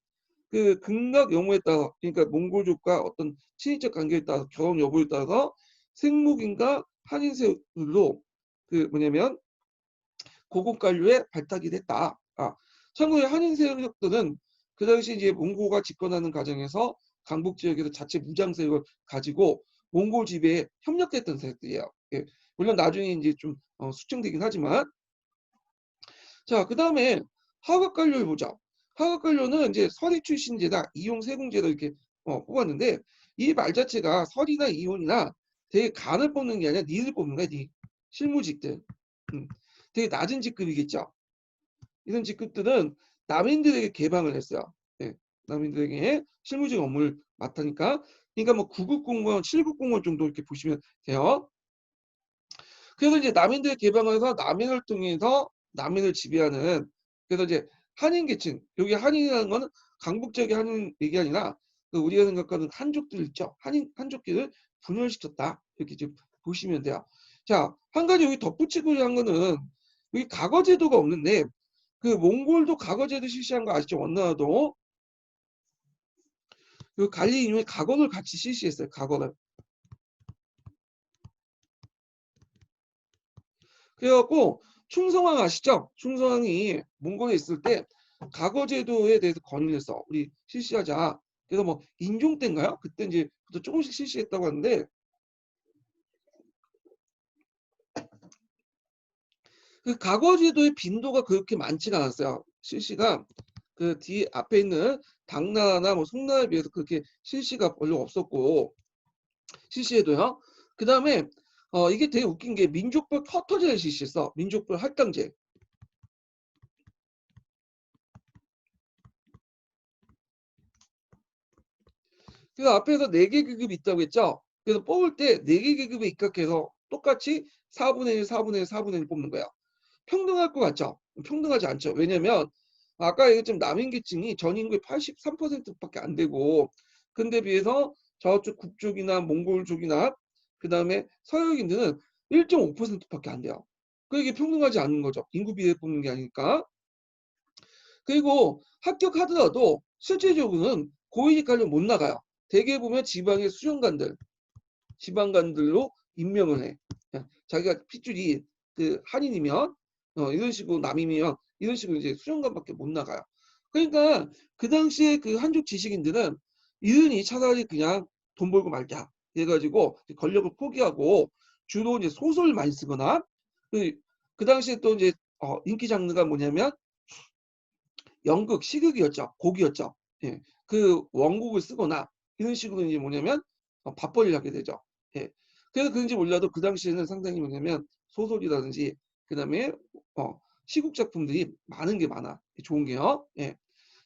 그 근각 여부에 따라 그러니까 몽골족과 어떤 친인척 관계에 따라서 결혼 여부에 따라서 생목인가 한인세율로 그 뭐냐면 고급 관료에 발탁이 됐다. 참고로 한인 세력들은 그 당시 이제 몽고가 집권하는 과정에서 강북 지역에서 자체 무장 세력을 가지고 몽골 지배에 협력했던 세력들이에요. 예. 물론 나중에 이제 좀 수정되긴 하지만. 자, 그다음에 하급관료를 보자. 하급관료는 이제 서리 출신제다, 이용 세공제다 이렇게 뽑았는데 이 말 자체가 설이나 이혼이나 되게 간을 뽑는 게 아니라 니를 뽑는 거야, 니. 실무직들. 되게 낮은 직급이겠죠. 이런 직급들은 남인들에게 개방을 했어요. 예, 남인들에게 실무직 업무를 맡으니까. 그러니까 뭐 9급 공무원, 7급 공무원 정도 이렇게 보시면 돼요. 그래서 이제 남인들 개방을 해서 남인을 통해서 남인을 지배하는, 그래서 이제 한인 계층, 여기 한인이라는 거는 강북적인 한인 얘기 아니라 그 우리가 생각하는 한족들 있죠. 한족들을 분열시켰다. 이렇게 좀 보시면 돼요. 자, 한 가지 여기 덧붙이고 한 거는 여기 과거 제도가 없는데 그 몽골도 과거 제도 실시한 거 아시죠? 원나라도. 그 갈리 이후에 과거를 같이 실시했어요. 과거를. 그래갖고 충성왕 아시죠? 충성왕이 몽골에 있을 때 과거 제도에 대해서 건의를 했어. 우리 실시하자. 그래서 뭐 인종 때인가요? 그때 이제 조금씩 실시했다고 하는데 그 과거 제도의 빈도가 그렇게 많지가 않았어요. 실시가 그 뒤 앞에 있는 당나라나 뭐 송나라에 비해서 그렇게 실시가 별로 없었고 실시해도요. 그 다음에 이게 되게 웃긴 게 민족별 쿼터제를 실시했어. 민족별 할당제. 그래서 앞에서 4개 계급이 있다고 했죠. 그래서 뽑을 때 4개 계급에 입각해서 똑같이 4분의 1, 4분의 1, 4분의 1 뽑는 거예요. 평등할 것 같죠? 평등하지 않죠. 왜냐면 아까 얘기했지만 남인계층이 전 인구의 83%밖에 안 되고 근데 비해서 저쪽 북쪽이나 몽골족이나 그 다음에 서역인들은 1.5%밖에 안 돼요. 그게 평등하지 않은 거죠. 인구 비례 뽑는 게 아니니까. 그리고 합격하더라도 실제적으로는 고위직 관련 못 나가요. 대개 보면 지방의 수련관들, 지방관들로 임명을 해. 자기가 핏줄이 그 한인이면 이런 식으로 남이면 이런 식으로 이제 수련관밖에 못 나가요. 그러니까 그 당시에 그 한족 지식인들은 이른이 차라리 그냥 돈 벌고 말자 해가지고 권력을 포기하고 주로 이제 소설을 많이 쓰거나 그, 그 당시에 또 이제 인기 장르가 뭐냐면 연극, 시극이었죠. 곡이었죠. 예. 그 원곡을 쓰거나 이런 식으로 이제 뭐냐면 밥벌이를 하게 되죠. 예. 그래서 그런지 몰라도 그 당시에는 상당히 뭐냐면 소설이라든지 그다음에 시국 작품들이 많은 게 많아. 좋은 게요. 예.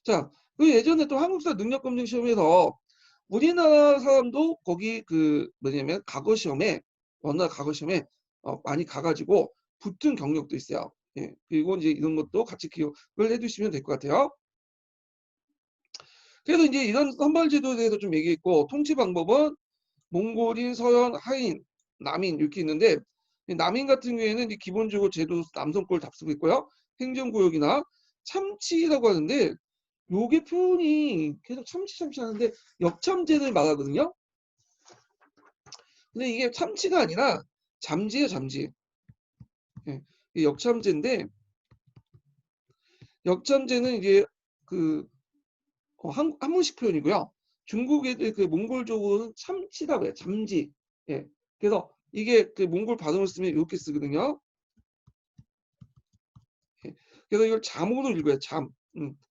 자, 그 예전에 또 한국사 능력검증 시험에서 우리나라 사람도 거기 그 뭐냐면 과거 시험에 원나라 과거 시험에 많이 가가지고 붙은 경력도 있어요. 예. 그리고 이제 이런 것도 같이 기억을 해두시면 될 것 같아요. 그래서 이제 이런 선발제도에 대해서 좀 얘기했고 통치 방법은 몽골인, 서현, 하인, 남인 이렇게 있는데 남인 같은 경우에는 이제 기본적으로 제도 남성권을 답쓰고 있고요. 행정구역이나 참치라고 하는데 요게 표현이 계속 참치 하는데 역참제를 말하거든요. 근데 이게 참치가 아니라 잠지예요, 잠지. 예, 이게 역참제인데 역참제는 이제 그 한문식 표현이고요. 중국 애들 그 몽골적으로는 참치라고 해요. 잠지. 예. 그래서 이게 그 몽골 발음을 쓰면 이렇게 쓰거든요. 예. 그래서 이걸 잠으로 읽어요. 잠.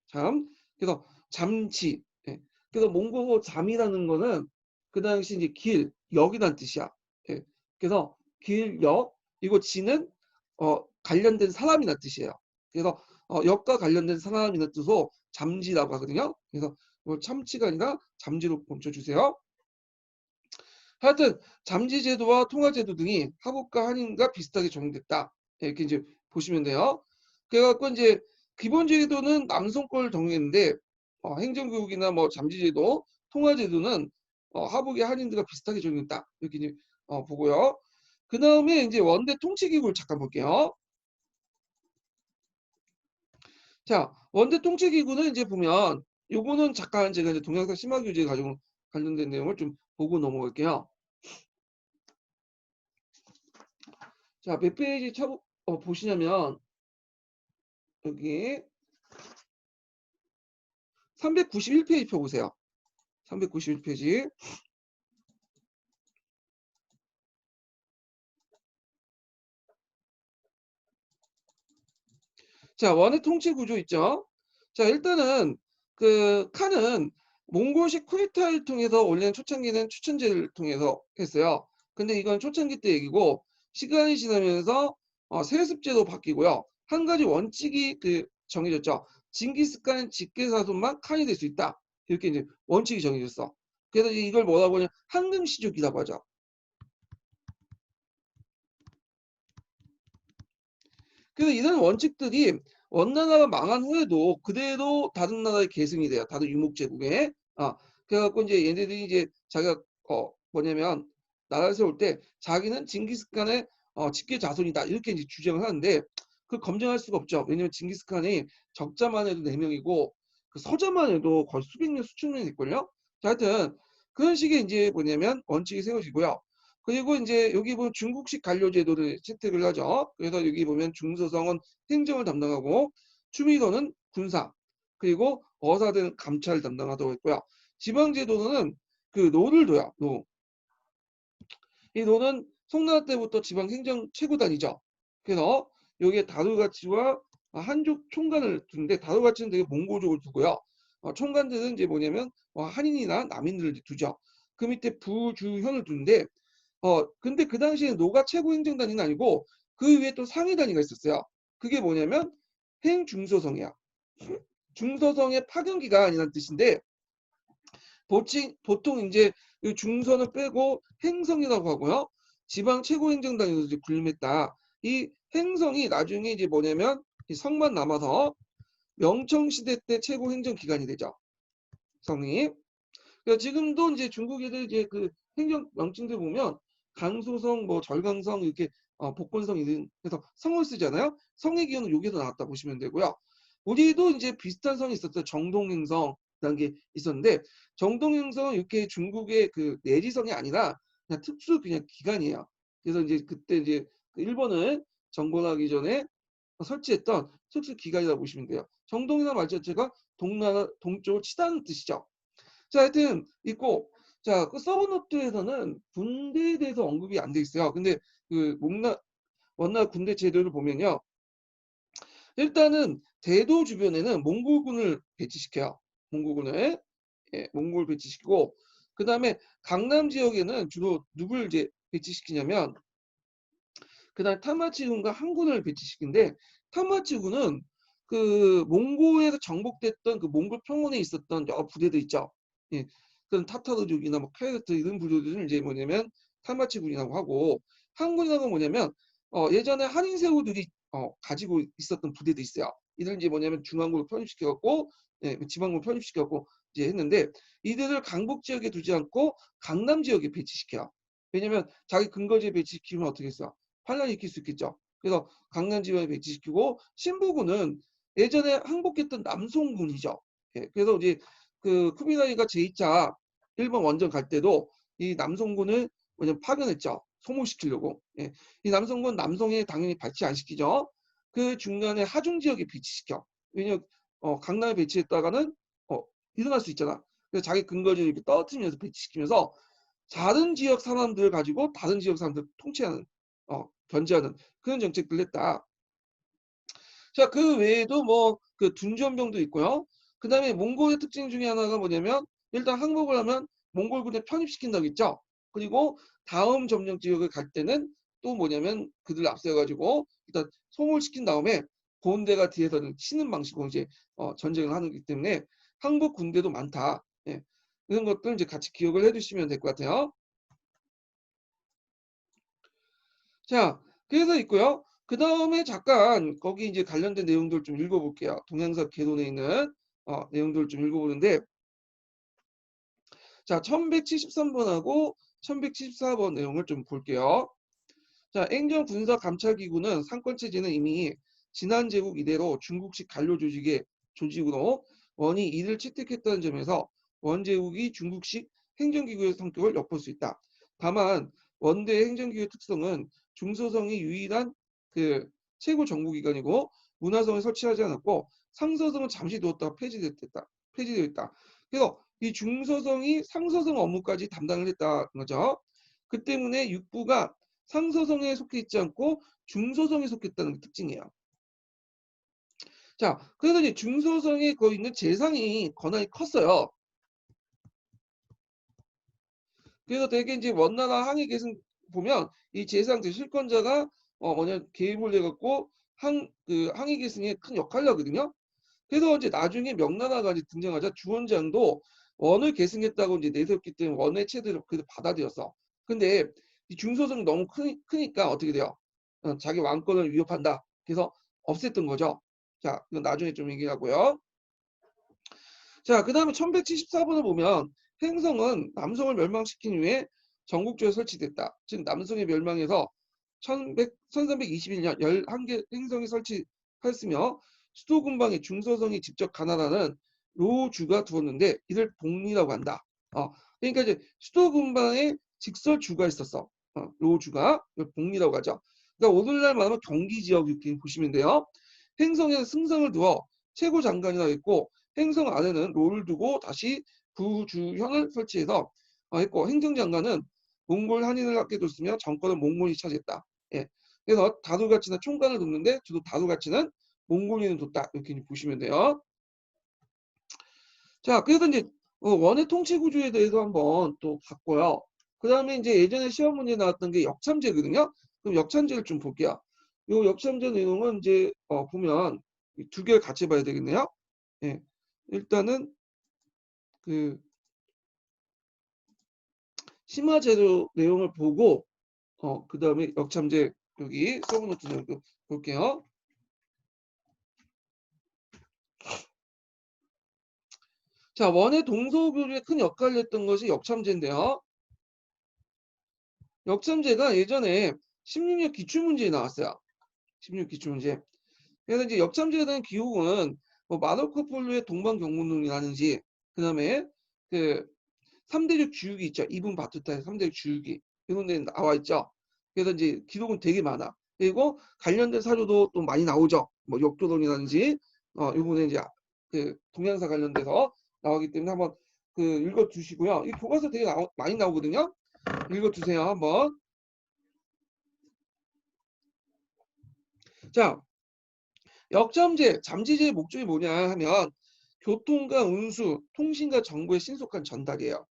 잠. 그래서 잠지. 예. 그래서 몽골어 잠이라는 거는 그 당시 이제 길, 역이란 뜻이야. 예. 그래서 길, 역, 이거 지는 관련된 사람이란 뜻이에요. 그래서 역과 관련된 사람이란 뜻으로 잠지라고 하거든요. 그래서 참치가 아니라 잠지로 멈춰주세요. 하여튼 잠지제도와 통화제도 등이 하국과 한인과 비슷하게 적용됐다. 이렇게 이제 보시면 돼요. 그래갖고 이제 기본제도는 남성권을 적용했는데 행정교육이나 뭐 잠지제도, 통화제도는 하국의 한인들과 비슷하게 적용했다. 이렇게 이제 보고요. 그 다음에 이제 원대 통치기구를 잠깐 볼게요. 자, 원대 통치기구는 이제 보면 요거는 잠깐 제가 이제 동영상 심화교재 가지고 관련된 내용을 좀 보고 넘어갈게요. 자, 몇 페이지 보시냐면 여기 391페이지 펴보세요. 391페이지. 자, 원의 통치 구조 있죠. 자, 일단은 그 칸은 몽골식 쿠데타를 통해서 원래는 초창기는 추천제를 통해서 했어요. 근데 이건 초창기 때 얘기고 시간이 지나면서 세습제도 바뀌고요. 한 가지 원칙이 정해졌죠. 징기스칸은 직계사손만 칸이 될 수 있다. 이렇게 이제 원칙이 정해졌어. 그래서 이걸 뭐라고 하냐? 황금시족이라고 하죠. 그래서 이런 원칙들이 원나라가 망한 후에도 그대로 다른 나라의 계승이 돼요. 다른 유목제국에. 그래갖고 이제 얘네들이 이제 자기가 뭐냐면 나라를 세울 때 자기는 징기스칸의 직계 자손이다 이렇게 이제 주장을 하는데 그 검증할 수가 없죠. 왜냐면 징기스칸이 적자만 해도 4명이고 그 서자만 해도 거의 수백 명 수천 명이 있걸요. 자, 하여튼 그런 식의 이제 뭐냐면 원칙이 세워지고요. 그리고 이제 여기 보면 중국식 관료 제도를 채택을 하죠. 그래서 여기 보면 중서성은 행정을 담당하고 추미도는 군사 그리고 어사들은 감찰을 담당하도록 했고요. 지방 제도는 그 노를 둬요. 노. 이 노는 송나라 때부터 지방 행정 최고단이죠. 그래서 여기에 다루가치와 한족 총관을 두는데 다루가치는 되게 몽고족을 두고요. 총관들은 이제 뭐냐면 한인이나 남인들을 두죠. 그 밑에 부주현을 두는데 근데 그 당시에 노가 최고 행정단위는 아니고 그 위에 또 상위 단위가 있었어요. 그게 뭐냐면 행중서성이야. 중서성의 파견기관이라는 뜻인데 보통 이제 중서는 빼고 행성이라고 하고요. 지방 최고 행정단위로 이제 군림했다. 이 행성이 나중에 이제 뭐냐면 이 성만 남아서 명청시대 때 최고 행정기관이 되죠. 성이. 그러니까 지금도 이제 중국 애들 이제 그 행정 명칭들 보면 강소성, 뭐 절강성 이렇게 복건성 이런 그래서 성을 쓰잖아요. 성의 기원은 여기서 나왔다 보시면 되고요. 우리도 이제 비슷한 성이 있었어요. 정동행성이라는 게 있었는데 정동행성은 이렇게 중국의 그 내지성이 아니라 그냥 특수 그냥 기관이에요. 그래서 이제 그때 이제 일본을 정벌하기 전에 설치했던 특수 기관이라고 보시면 돼요. 정동이라는 말 자체가 동나라 동쪽을 치다는 뜻이죠. 자, 하여튼 있고 자, 그 서브노트에서는 군대에 대해서 언급이 안 돼 있어요. 근데 그 원나라 군대 제도를 보면요. 일단은 대도 주변에는 몽골군을 배치시켜요. 몽골군을 몽골 배치시키고 그다음에 강남 지역에는 주로 누굴 이제 배치시키냐면 그다음 타마치군과 항군을 배치시킨데 타마치군은 그 몽골에서 정복됐던 그 몽골 평원에 있었던 여러 부대들 있죠. 예. 그런 타타르족이나 뭐 카이르트 이런 부대들을 이제 뭐냐면 타마치군이라고 하고 항군이라고 뭐냐면 예전에 한인세우들이 가지고 있었던 부대도 있어요. 이들 이제 뭐냐면 중앙군을 편입시켜갖고 지방군 편입시켜갖고 이제 했는데 이들을 강북 지역에 두지 않고 강남 지역에 배치시켜요. 왜냐면 자기 근거지에 배치시키면 어떻게 했어? 환란이 일으킬 수 있겠죠. 그래서 강남 지역에 배치시키고 신부군은 예전에 항복했던 남송군이죠. 그래서 이제 그 쿠비라이가 제2차 일본 원정 갈 때도 이 남송군을 뭐냐면 파견했죠. 소모시키려고. 이 남송군 남송에 당연히 배치 안 시키죠. 그 중간에 하중 지역에 배치시켜. 왜냐면 강남에 배치했다가는 일어날 수 있잖아. 그래서 자기 근거지를 이렇게 떨어뜨리면서 배치시키면서 다른 지역 사람들을 가지고 다른 지역 사람들 통치하는 견제하는 그런 정책들을 했다. 자, 그 외에도 뭐 그 둔전병도 있고요. 그 다음에 몽골의 특징 중에 하나가 뭐냐면 일단 항복을 하면 몽골군에 편입시킨다고 했죠. 그리고 다음 점령 지역을 갈 때는 또 뭐냐면 그들 앞세워가지고 일단 소몰시킨 다음에 본대가 뒤에서는 치는 방식으로 이제 전쟁을 하는 거기 때문에 항복 군대도 많다. 이런 것들 이제 같이 기억을 해두시면 될 것 같아요. 자, 그래서 있고요. 그 다음에 잠깐 거기 이제 관련된 내용들 좀 읽어볼게요. 동양사 개론에 있는 내용들 좀 읽어보는데, 자, 1173번하고 1174번 내용을 좀 볼게요. 자, 행정 군사 감찰 기구는 상권 체제는 이미 진한 제국 이대로 중국식 관료 조직의 조직으로 원이 이를 채택했다는 점에서 원제국이 중국식 행정기구의 성격을 엿볼 수 있다. 다만 원대 행정기구의 특성은 중서성이 유일한 그 최고 정부기관이고 문화성을 설치하지 않았고 상서성은 잠시 두었다가 폐지되어 있다. 그래서 이 중서성이 상서성 업무까지 담당을 했다는 거죠. 그 때문에 육부가 상서성에 속해 있지 않고 중서성에 속해 있다는 게 특징이에요. 자, 그래서 이제 중소성에 거기 있는 재상이 권한이 컸어요. 그래서 되게 이제 원나라 항해 계승 보면 이 재상 제실권자가 뭐냐 개입을 해갖고 항해 계승에 큰 역할을 하거든요. 그래서 이제 나중에 명나라가 이제 등장하자 주원장도 원을 계승했다고 이제 내세웠기 때문에 원의 체제를 그래도 받아들였어. 근데 이 중소성 너무 크니까 어떻게 돼요? 자기 왕권을 위협한다. 그래서 없앴던 거죠. 자, 이건 나중에 좀 얘기하고요. 자, 그 다음에 1174번을 보면 행성은 남성을 멸망시킨 후에 전국주에 설치됐다. 즉 남성의 멸망에서 1321년 11개 행성이 설치하였으며 수도 근방에 중서성이 직접 가나다는 로주가 두었는데 이를 복리라고 한다. 그러니까 이제 수도 근방에 직설주가 있었어. 로주가 이걸 복리라고 하죠. 그러니까 오늘날 말하면 경기 지역 이렇게 보시면 돼요. 행성에 승성을 두어 최고 장관이라고 했고 행성 안에는 롤을 두고 다시 부주현을 설치해서 했고 행정장관은 몽골 한인을 갖게 뒀으며 정권을 몽골이 차지했다. 예. 그래서 다루가치나 총관을 뒀는데 저도 다루가치는 몽골인을 뒀다. 이렇게 보시면 돼요. 자, 그래서 이제 원의 통치 구조에 대해서 한번 또 봤고요. 그 다음에 이제 예전에 시험 문제 나왔던 게 역참제거든요. 그럼 역참제를 좀 볼게요. 요 역참제 내용은 이제 보면 두 개를 같이 봐야 되겠네요. 예. 일단은 그 심화 제도 내용을 보고 그 다음에 역참제 여기 써놓은 내용 볼게요. 자, 원의 동서교류에 큰 역할을 했던 것이 역참제인데요. 역참제가 예전에 16년 기출문제에 나왔어요. 16 기출문제. 그래서 이제 역참제에 대한 기호는 뭐 마르코 폴로의 동방경문론이라든지 그 다음에 그 3대륙 주유기 있죠. 이분 바투타의 3대륙 주유기 이런 데 나와 있죠. 그래서 이제 기록은 되게 많아. 그리고 관련된 사료도 또 많이 나오죠. 뭐 역도론이라든지 이번에 이제 그 동양사 관련돼서 나오기 때문에 한번 그 읽어 두시고요. 이 교과서 되게 많이 나오거든요. 읽어 두세요. 한번. 자, 역잠재, 잠재제의 목적이 뭐냐 하면 교통과 운수, 통신과 정보의 신속한 전달이에요.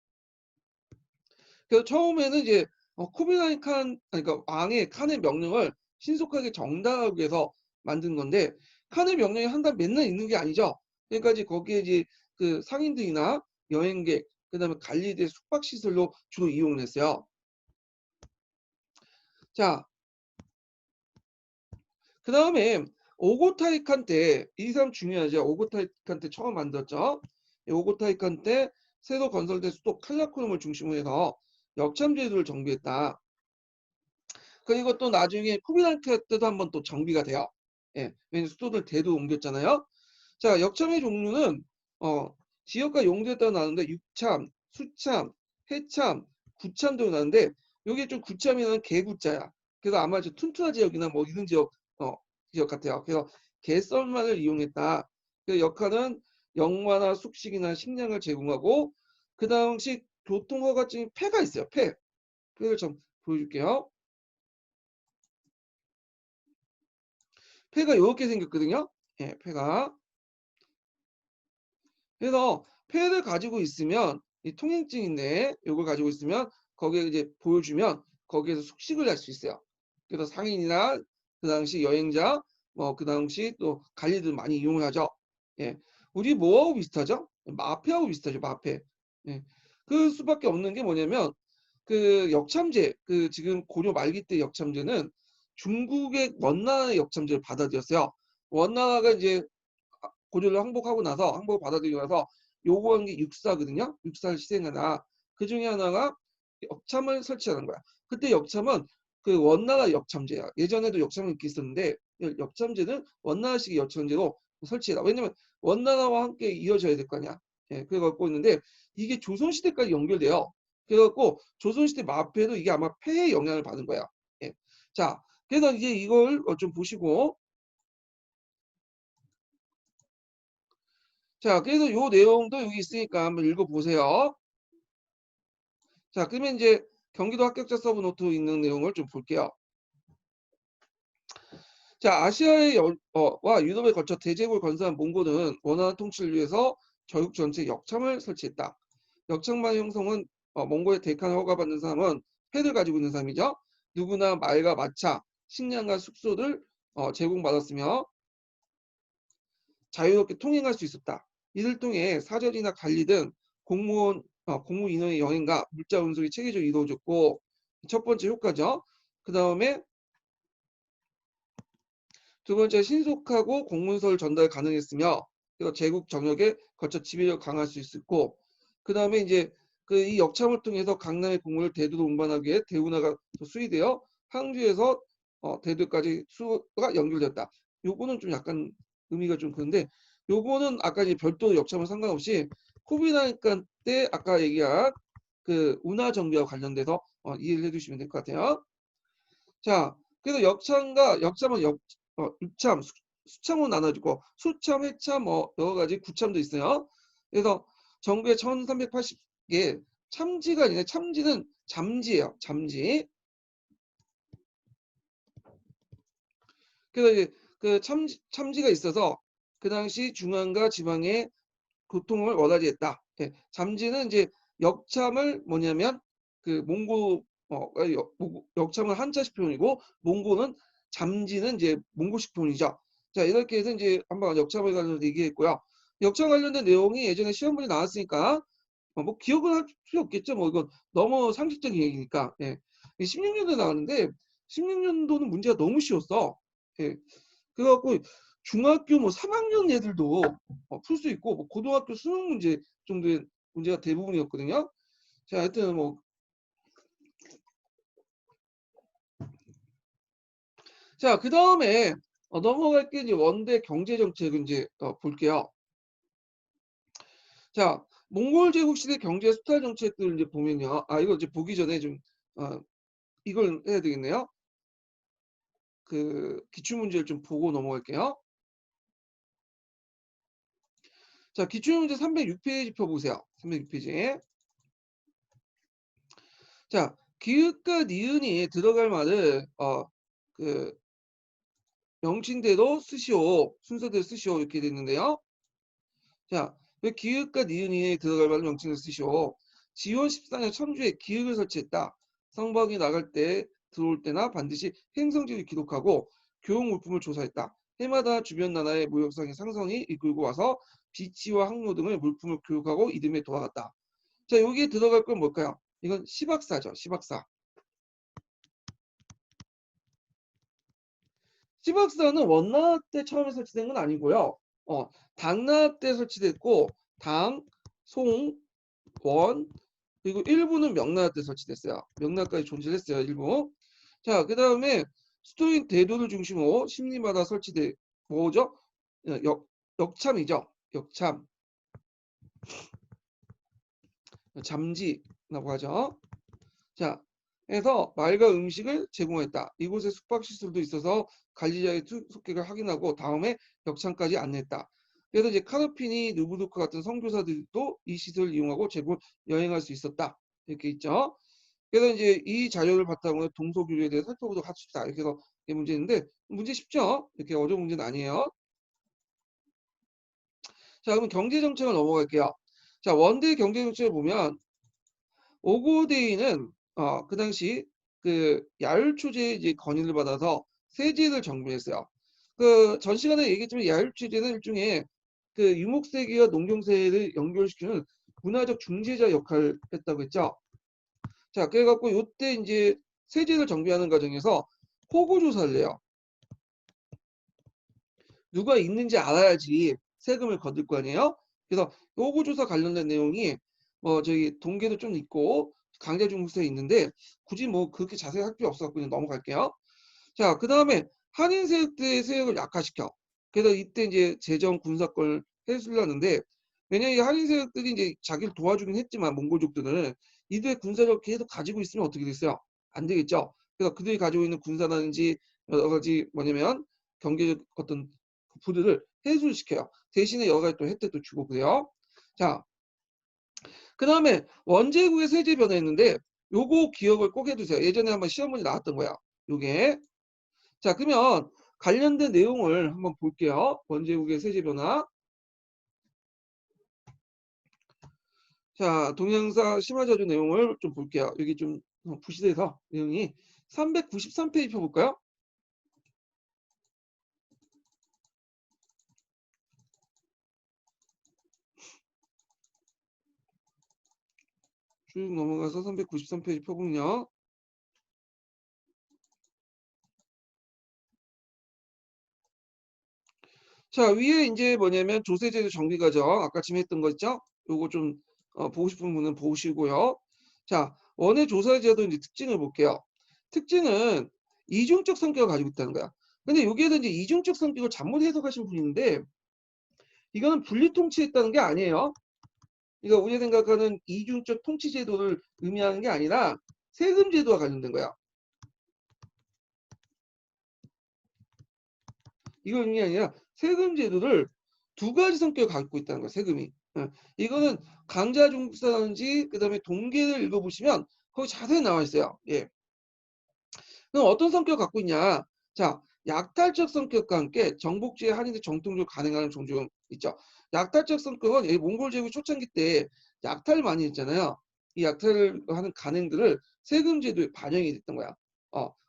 그래서 처음에는 이제 쿠빌라이 칸, 그러니까 왕의 칸의 명령을 신속하게 전달하기 위해서 만든 건데 칸의 명령이 한 달 맨날 있는 게 아니죠. 그러니까 이제 거기에 이제 그 상인들이나 여행객, 그다음에 관리대 숙박 시설로 주로 이용을 했어요. 자, 그 다음에 오고타이 칸 때 이 사람 중요하죠. 오고타이 칸 때 처음 만들었죠. 오고타이 칸 때 새로 건설된 수도 칼라크롬을 중심으로 해서 역참제도를 정비했다. 그리고 또 나중에 쿠빌라이 칸 때도 한번 또 정비가 돼요. 예, 왜냐면 수도들 대도 옮겼잖아요. 자, 역참의 종류는 지역과 용도에 따라 나는데 육참, 수참, 해참, 구참 도 나는데 여기 좀 구참이라는 개구자야. 그래서 아마 좀 툰투나 지역이나 뭐 이런 지역 같아요. 그래서 개썰만을 이용했다. 그 역할은 영화나 숙식이나 식량을 제공하고 그 당시 교통허가증이 폐가 있어요. 폐를 좀 보여줄게요. 폐가 이렇게 생겼거든요. 예, 폐가. 그래서 폐를 가지고 있으면 이 통행증인데 이걸 가지고 있으면 거기에 이제 보여주면 거기에서 숙식을 할 수 있어요. 그래서 상인이나 그 당시 여행자 뭐 그 당시 또 관리들 많이 이용을 하죠. 예. 우리 뭐하고 비슷하죠? 마패하고 비슷하죠. 마패. 예. 그 수밖에 없는 게 뭐냐면 그 역참제 그 지금 고려 말기 때 역참제는 중국의 원나라의 역참제를 받아들였어요. 원나라가 이제 고려를 항복하고 나서 항복을 받아들이고 나서 요구한 게 육사거든요. 육사를 시행하나 그 중에 하나가 역참을 설치하는 거야. 그때 역참은 그 원나라 역참제야. 예전에도 역참은 이렇게 있었는데 역참제는 원나라식의 역참제로 설치해라. 왜냐면 원나라와 함께 이어져야 될 거 아니야. 예, 그래갖고 있는데 이게 조선시대까지 연결돼요. 그래갖고 조선시대 마패도 이게 아마 폐에 영향을 받은 거야. 예. 자, 그래서 이제 이걸 좀 보시고 자, 그래서 요 내용도 여기 있으니까 한번 읽어보세요. 자, 그러면 이제 경기도 합격자 서브 노트 있는 내용을 좀 볼게요. 자, 아시아의 와 유럽에 걸쳐 대제국을 건설한 몽골은 원활한 통치를 위해서 저국 전체에 역참을 설치했다. 역참만 형성은 몽골의 대칸을 허가받는 사람은 패를 가지고 있는 사람이죠. 누구나 말과 마차, 식량과 숙소를 제공받았으며 자유롭게 통행할 수 있었다. 이를 통해 사절이나 관리 등 공무 인원의 여행과 물자 운송이 체계적으로 이루어졌고 첫 번째 효과죠. 그 다음에 두 번째 신속하고 공문서를 전달 가능했으며 그리고 제국 정역에 거쳐 지배력을 강화할 수 있었고 그 다음에 이제 이 역참을 통해서 강남의 공무를 대도로 운반하기 위해 대운하가 수의되어 항주에서 대도까지 수가 연결됐다. 요거는 좀 약간 의미가 좀 그런데 요거는 아까 이제 별도 역참과 상관없이 코비나니까 때 아까 얘기한 그 운하 정비와 관련돼서 이해를 해주시면 될 것 같아요. 자, 그래서 역참과 역참은 입참, 수참으로 나눠지고 수참, 회참, 여러 가지 구참도 있어요. 그래서 전국에 1380개 참지가 있는데 참지는 잠지예요. 잠지. 그래서 이제 그 참지가 있어서 그 당시 중앙과 지방의 교통을 원활히 했다. 예, 잠지는 이제 역참을 뭐냐면 그 몽고 역참은 한자식 표현이고 몽고는 잠지는 이제 몽고식 표현이죠. 자 이렇게 해서 이제 한번 역참에 관련해서 얘기했고요. 역참 관련된 내용이 예전에 시험 문제 나왔으니까 뭐 기억을 할 필요 없겠죠. 뭐 이건 너무 상식적인 얘기니까. 예. 16년도에 나왔는데 16년도는 문제가 너무 쉬웠어. 예. 그래갖고 중학교 뭐 3학년 애들도 풀 수 있고 뭐 고등학교 수능 문제 정도의 문제가 대부분이었거든요. 자, 하여튼 뭐 자, 그다음에 넘어갈 게 이제 원대 경제 정책을 이제 볼게요. 자, 몽골 제국 시대 경제 수탈 정책들 이제 보면요. 아, 이거 이제 보기 전에 좀 이걸 해야 되겠네요. 그 기출 문제를 좀 보고 넘어갈게요. 자, 기출 문제 306페이지 펴 보세요. 306페이지. 자, 기읍과 니은이 들어갈 말을 그 명칭대로 쓰시오. 순서대로 쓰시오. 이렇게 됐는데요. 자, 왜 기읍과 니은이 들어갈 말을 명칭대로 쓰시오. 지원 14년 청주에 기읍을 설치했다. 성박이 나갈 때 들어올 때나 반드시 행성지를 기록하고 교육 물품을 조사했다. 해마다 주변 나라의 무역상의 상성이 이끌고 와서 비치와 항로 등의 물품을 교육하고 이듬해 돌아갔다. 자, 여기에 들어갈 건 뭘까요? 이건 시박사죠. 시박사. 시박사는 원나라 때 처음에 설치된 건 아니고요. 당나라 때 설치됐고 당, 송, 원 그리고 일부는 명나라 때 설치됐어요. 명나라까지 존재했어요. 일부. 자, 그 다음에 수도인 대도를 중심으로 심리마다 설치돼 뭐죠? 역참이죠. 역참. 잠지라고 하죠. 자, 해서 말과 음식을 제공했다. 이곳에 숙박시설도 있어서 관리자의 숙객을 확인하고 다음에 역창까지 안내했다. 그래서 이제 카르피니, 누브두크 같은 선교사들도 이 시설을 이용하고 제국 여행할 수 있었다. 이렇게 있죠. 그래서 이제 이 자료를 바탕으로 동서교류에 대해 살펴보도록 합시다. 이렇게 해서 이게 문제인데 문제 쉽죠? 이렇게 어려운 문제는 아니에요. 자, 그럼 경제정책을 넘어갈게요. 자, 원데이 경제정책을 보면 오고데이는 그 당시 그 야율초제의 이제 건의를 받아서 세제를 정비했어요. 그 전 시간에 얘기했지만 야율초제는 일종의 그 유목세계와 농경세를 연결시키는 문화적 중재자 역할을 했다고 했죠. 자, 그래갖고 요때 이제 세제를 정비하는 과정에서 호구 조사를 해요. 누가 있는지 알아야지 세금을 거둘 거 아니에요. 그래서 호구 조사 관련된 내용이 뭐 저기 동계도 좀 있고 강제중국세에 있는데 굳이 뭐 그렇게 자세히 할 필요 없어서 그냥 넘어갈게요. 자, 그 다음에 한인 세력들의 세력을 약화시켜. 그래서 이때 이제 재정 군사권을 해수하는데 왜냐면 이 한인 세력들이 이제 자기를 도와주긴 했지만 몽골족들은 이들의 군사력 계속 가지고 있으면 어떻게 됐어요? 안 되겠죠. 그래서 그들이 가지고 있는 군사라든지 여러 가지 뭐냐면 경제적 어떤 부들을 해소를 시켜요. 대신에 여러 가지 또 혜택도 주고 그래요. 자, 그 다음에 원제국의 세제 변화했는데 요거 기억을 꼭 해두세요. 예전에 한번 시험 문제 나왔던 거야. 요게. 자, 그러면 관련된 내용을 한번 볼게요. 원제국의 세제 변화. 자, 동양사 심화자료 내용을 좀 볼게요. 여기 좀 부시돼서 내용이 393페이지 펴볼까요? 쭉 넘어가서 393페이지 펴보면요. 자, 위에 이제 뭐냐면 조세제도 정비 과정 아까 지금 했던 거 있죠? 요거 좀 보고 싶은 분은 보시고요. 자, 원의 조사제도 이제 특징을 볼게요. 특징은 이중적 성격을 가지고 있다는 거야. 근데 여기에서 이제 이중적 성격을 잘못 해석하신 분인데 이거는 분리 통치했다는 게 아니에요. 그러니까 우리가 생각하는 이중적 통치 제도를 의미하는 게 아니라 세금 제도와 관련된 거야. 이걸 의미하는 게 아니라 세금 제도를 두 가지 성격을 갖고 있다는 거야. 세금이. 이거는 강자중국사라든지 그다음에 동계를 읽어보시면 거기 자세히 나와 있어요. 예. 그럼 어떤 성격을 갖고 있냐? 자, 약탈적 성격과 함께 정복지의 한인의 정통적으로 가능한 종종 있죠. 약탈적 성격은 몽골 제국 초창기 때 약탈을 많이 했잖아요. 이 약탈을 하는 간행들을 세금 제도에 반영이 됐던 거야.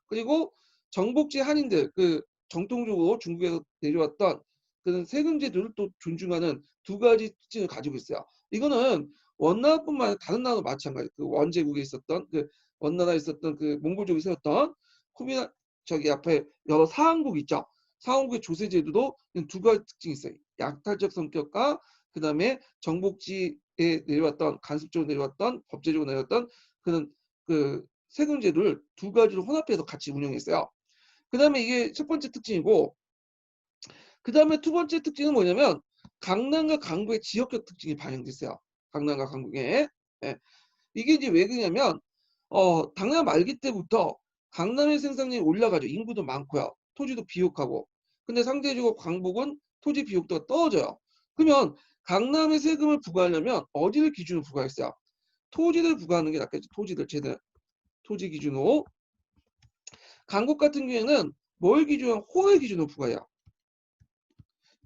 그리고 정복지 한인들 그 정통적으로 중국에서 내려왔던 그런 세금 제도를 또 존중하는 두 가지 특징을 가지고 있어요. 이거는 원나라뿐만 아니라 다른 나라도 마찬가지. 그 원제국에 있었던 그 원나라에 있었던 그 몽골족이 세웠던 쿠미나 저기 앞에 여러 사항국 있죠. 사항국의 조세 제도도 두 가지 특징이 있어요. 약탈적 성격과 그다음에 정복지에 내려왔던 간섭적으로 내려왔던 법제적으로 내려왔던 그런 그 세금 제도를 두 가지로 혼합해서 같이 운영했어요. 그다음에 이게 첫 번째 특징이고 그다음에 두 번째 특징은 뭐냐면 강남과 강북의 지역적 특징이 반영됐어요. 강남과 강북에. 예. 이게 이제 왜 그러냐면 당나라 말기 때부터 강남의 생산량이 올라가죠. 인구도 많고요. 토지도 비옥하고. 근데 상대적으로 광복은 토지 비옥도가 떨어져요. 그러면 강남의 세금을 부과하려면 어디를 기준으로 부과했어요? 토지를 부과하는 게 낫겠죠. 토지들 제대로 토지 기준으로. 강북 같은 경우에는 뭘 기준으로? 호의 기준으로 부과해요.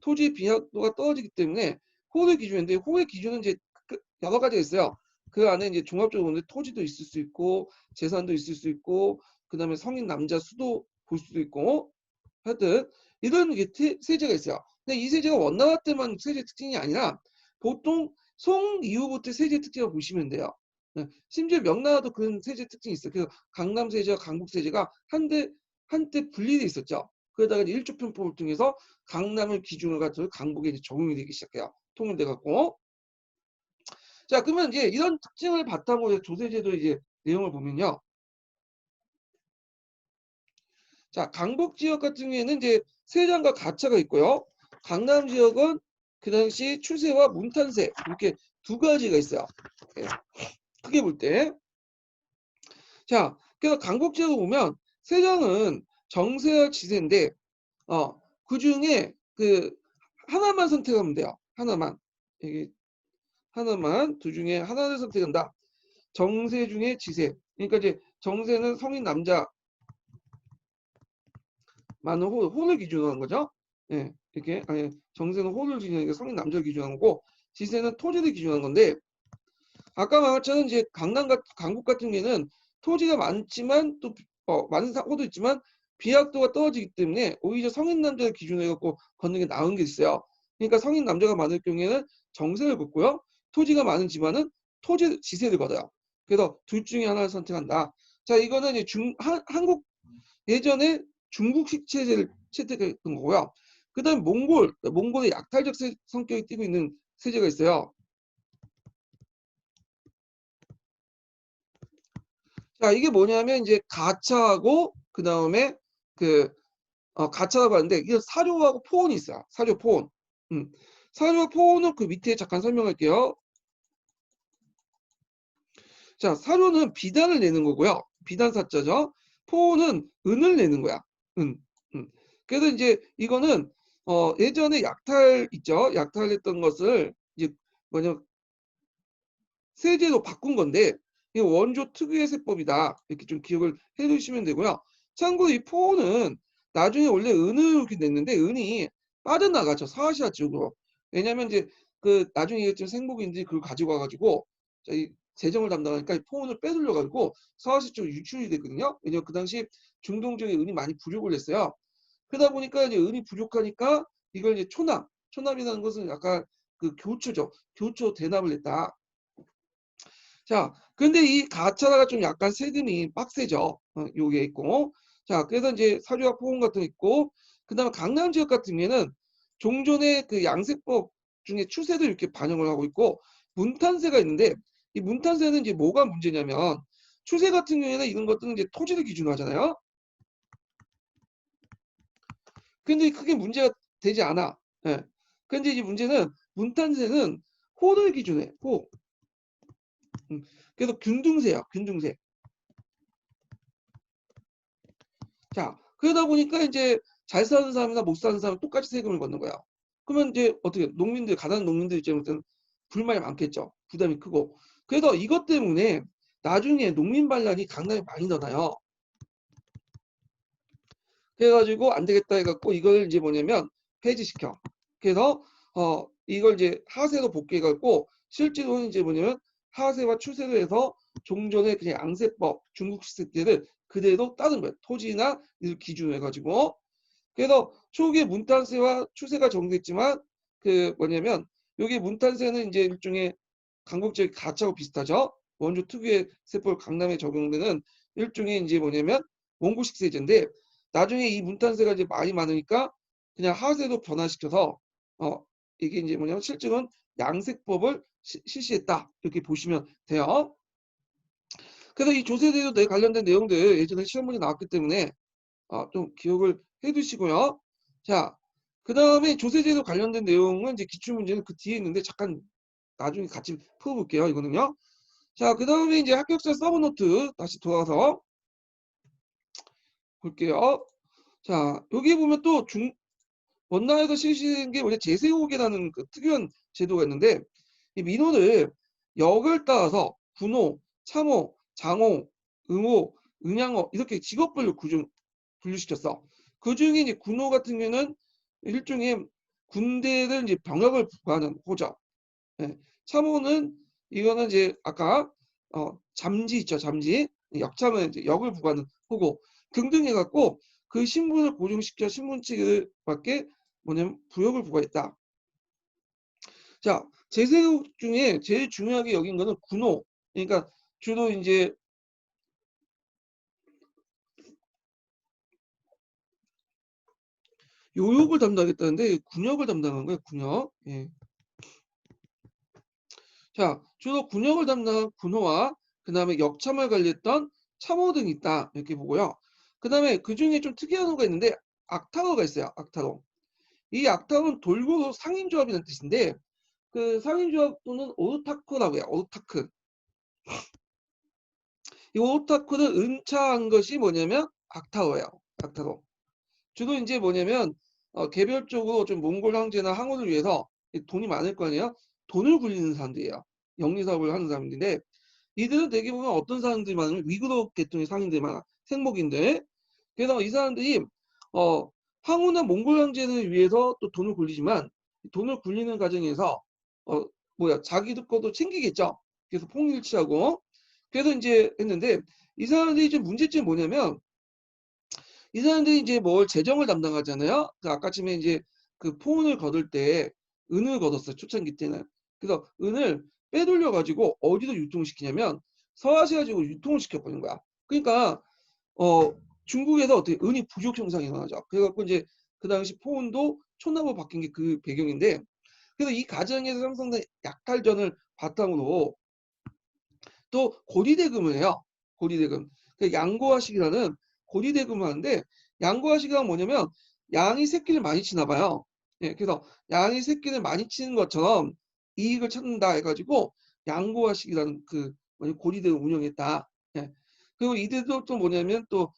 토지 비옥도가 떨어지기 때문에 호의 기준인데 호의 기준은 이제 여러 가지가 있어요. 그 안에 이제 종합적으로 보는데 토지도 있을 수 있고 재산도 있을 수 있고 그다음에 성인 남자 수도 볼 수도 있고 하여튼 이런 게 세제가 있어요. 근데 이 세제가 원나라 때만 세제 특징이 아니라 보통 송 이후부터 세제 특징을 보시면 돼요. 심지어 명나라도 그런 세제 특징이 있어요. 그래서 강남 세제와 강북 세제가 한때 분리돼 있었죠. 그러다가 일조 편법을 통해서 강남을 기준으로 가지고 강북에 이제 적용이 되기 시작해요. 통일돼 갖고. 자, 그러면 이제 이런 특징을 바탕으로 조세제도 이제 내용을 보면요. 자, 강북 지역 같은 경우에는 이제 세장과 가차가 있고요. 강남 지역은 그 당시 추세와 문탄세 이렇게 두 가지가 있어요. 예, 크게 볼 때. 자, 그래서 강북 지역을 보면 세장은 정세와 지세인데 그 중에 그 하나만 선택하면 돼요. 하나만. 여기 하나만 두 중에 하나를 선택한다. 정세 중에 지세. 그러니까 이제 정세는 성인 남자 많은 혼을 기준으로 한 거죠. 예, 이렇게 아니 정세는 혼을 기준하니까 성인 남자를 기준한 거고 지세는 토지를 기준한 건데 아까 말한 것처럼 이제 강북 같은 경우에는 토지가 많지만 또 많은 사고도 있지만 비약도가 떨어지기 때문에 오히려 성인 남자를 기준으로 해갖고 걷는 게 나은 게 있어요. 그러니까 성인 남자가 많을 경우에는 정세를 걷고요. 토지가 많은 집안은 지세를 걷어요. 그래서 둘 중에 하나를 선택한다. 자, 이거는 이제 한국 예전에 중국식 체제를 채택했던 거고요. 그다음 몽골의 약탈적 성격이 띠고 있는 세제가 있어요. 자, 이게 뭐냐면 이제 가차하고 그다음에 그 가차라고 하는데 이게 사료하고 포온이 있어요. 사료 포온. 음. 사료 포온은 그 밑에 잠깐 설명할게요. 자, 사료는 비단을 내는 거고요. 비단 사자죠. 포온은 은을 내는 거야. 은. 음. 그래서 이제 이거는 예전에 약탈 있죠. 약탈했던 것을 이제 뭐냐 세제로 바꾼 건데 이 원조 특유의 세법이다. 이렇게 좀 기억을 해 두시면 되고요. 참고로 이 포온은 나중에 원래 은을 이렇게 냈는데 은이 빠져나가죠. 서아시아 쪽으로. 왜냐면 이제 그 나중에 얘기했지만 생복인들이 그걸 가지고 와 가지고 저희 재정을 담당하니까 이 포원을 빼돌려 가지고 서아시아 쪽으로 유출이 됐거든요. 왜냐면 그 당시 중동 지역에 은이 많이 부족을 했어요. 그러다 보니까 이제 은이 부족하니까 이걸 이제 초납이라는 것은 약간 그 교초죠. 교초 대납을 했다. 자, 근데 이 가차가 좀 약간 세금이 빡세죠. 요게 있고. 자, 그래서 이제 사주와 포옹 같은 거 있고, 그 다음에 강남 지역 같은 경우에는 종전의 그 양세법 중에 추세도 이렇게 반영을 하고 있고, 문탄세가 있는데, 이 문탄세는 이제 뭐가 문제냐면, 추세 같은 경우에는 이런 것들은 이제 토지를 기준으로 하잖아요. 근데 크게 문제가 되지 않아. 예. 근데 이제 문제는 문탄세는 호를 기준해. 호. 그래서 균등세야. 균등세. 자, 그러다 보니까 이제 잘 사는 사람이나 못 사는 사람은 똑같이 세금을 걷는 거야. 그러면 이제 어떻게 농민들, 가난한 농민들 입장에서는 불만이 많겠죠. 부담이 크고. 그래서 이것 때문에 나중에 농민 반란이 강남에 많이 일어나요. 그래가지고 안 되겠다 해갖고 이걸 이제 뭐냐면 폐지시켜. 그래서 이걸 이제 하세로 복귀해갖고 실제로는 이제 뭐냐면 하세와 추세로 해서 종전의 그냥 양세법 중국 시대를 그대로 따른 거예요. 토지나 이를 기준으로 해가지고. 그래서 초기에 문탄세와 추세가 정됐지만 그 뭐냐면 여기 문탄세는 이제 일종의 강국적 가차하고 비슷하죠. 원조 특유의 세법을 강남에 적용되는 일종의 이제 뭐냐면 원고식 세제인데 나중에 이 문탄세가 이제 많이 많으니까 그냥 하세로 변화시켜서 이게 이제 뭐냐면 실증은 양세법을 실시했다 이렇게 보시면 돼요. 그래서 이 조세제도 관련된 내용들 예전에 시험 문제 나왔기 때문에 좀 기억을 해두시고요. 자, 그 다음에 조세제도 관련된 내용은 이제 기출문제는 그 뒤에 있는데 잠깐 나중에 같이 풀어볼게요. 이거는요. 자, 그 다음에 이제 합격자 서브노트 다시 돌아와서 볼게요. 자, 여기 보면 또 원나라에서 실시된 게 원래 제세호계라는 그 특이한 제도가 있는데 이 민호를 역을 따라서 군호, 참호, 장호, 응호, 응양호 이렇게 직업별로 분류시켰어. 그 중에 이제 군호 같은 경우는 일종의 군대를 이제 병역을 부과하는 호죠. 예. 참호는 이거는 이제 아까 잠지 있죠, 잠지. 역참은 이제 역을 부과하는 호고 등등 해갖고 그 신분을 고정시켜 신분치기밖에 뭐냐면 부역을 부과했다. 자, 제세국 중에 제일 중요하게 여긴 거는 군호. 그러니까 주로 이제 요역을 담당했다는데 군역을 담당한 거예요. 군역. 예. 자, 주로 군역을 담당한 군호와 그 다음에 역참을 관리했던 참호 등이 있다. 이렇게 보고요. 그 다음에 그 중에 좀 특이한 호가 있는데 악타로가 있어요. 악타로. 이 악타로는 돌고 상인조합이라는 뜻인데 그 상인조합 또는 오르타쿠라고 해요. 오르타크. 이 오르타쿠를 은차한 것이 뭐냐면 악타로예요. 악타로. 주로 이제 뭐냐면 개별적으로 좀 몽골 황제나 항우를 위해서 돈이 많을 거 아니에요. 돈을 굴리는 사람들이에요. 영리사업을 하는 사람들인데 이들은 대개 보면 어떤 사람들이 많으면 위구르 계통의 상인들 많아. 생목인들. 그래서 이 사람들이 어, 항우나 몽골 황제를 위해서 또 돈을 굴리지만 돈을 굴리는 과정에서 자기들 것도 챙기겠죠. 그래서 폭일치하고 그래서 이제 했는데 이 사람들이 좀 문제점이 뭐냐면 이 사람들이 이제 뭘 재정을 담당하잖아요. 그 아까쯤에 이제 그 포은을 거둘 때 은을 거뒀어요. 초창기 때는. 그래서 은을 빼돌려 가지고 어디로 유통시키냐면 서아시아 지역으로 유통을 시켜버린 거야. 그러니까 중국에서 어떻게 은이 부족 현상이 일어나죠. 그래갖고 이제 그 당시 포은도 촌납으로 바뀐 게 그 배경인데 그래서 이 과정에서 형성된 약탈전을 바탕으로 또 고리대금을 해요. 고리대금. 그 양고화식이라는 고리대금을 하는데 양고화식은 뭐냐면 양이 새끼를 많이 치나 봐요. 예, 그래서 양이 새끼를 많이 치는 것처럼 이익을 찾는다 해가지고 양고화식이라는 그 고리대금 운영했다. 예. 그리고 이들도 또 뭐냐면 또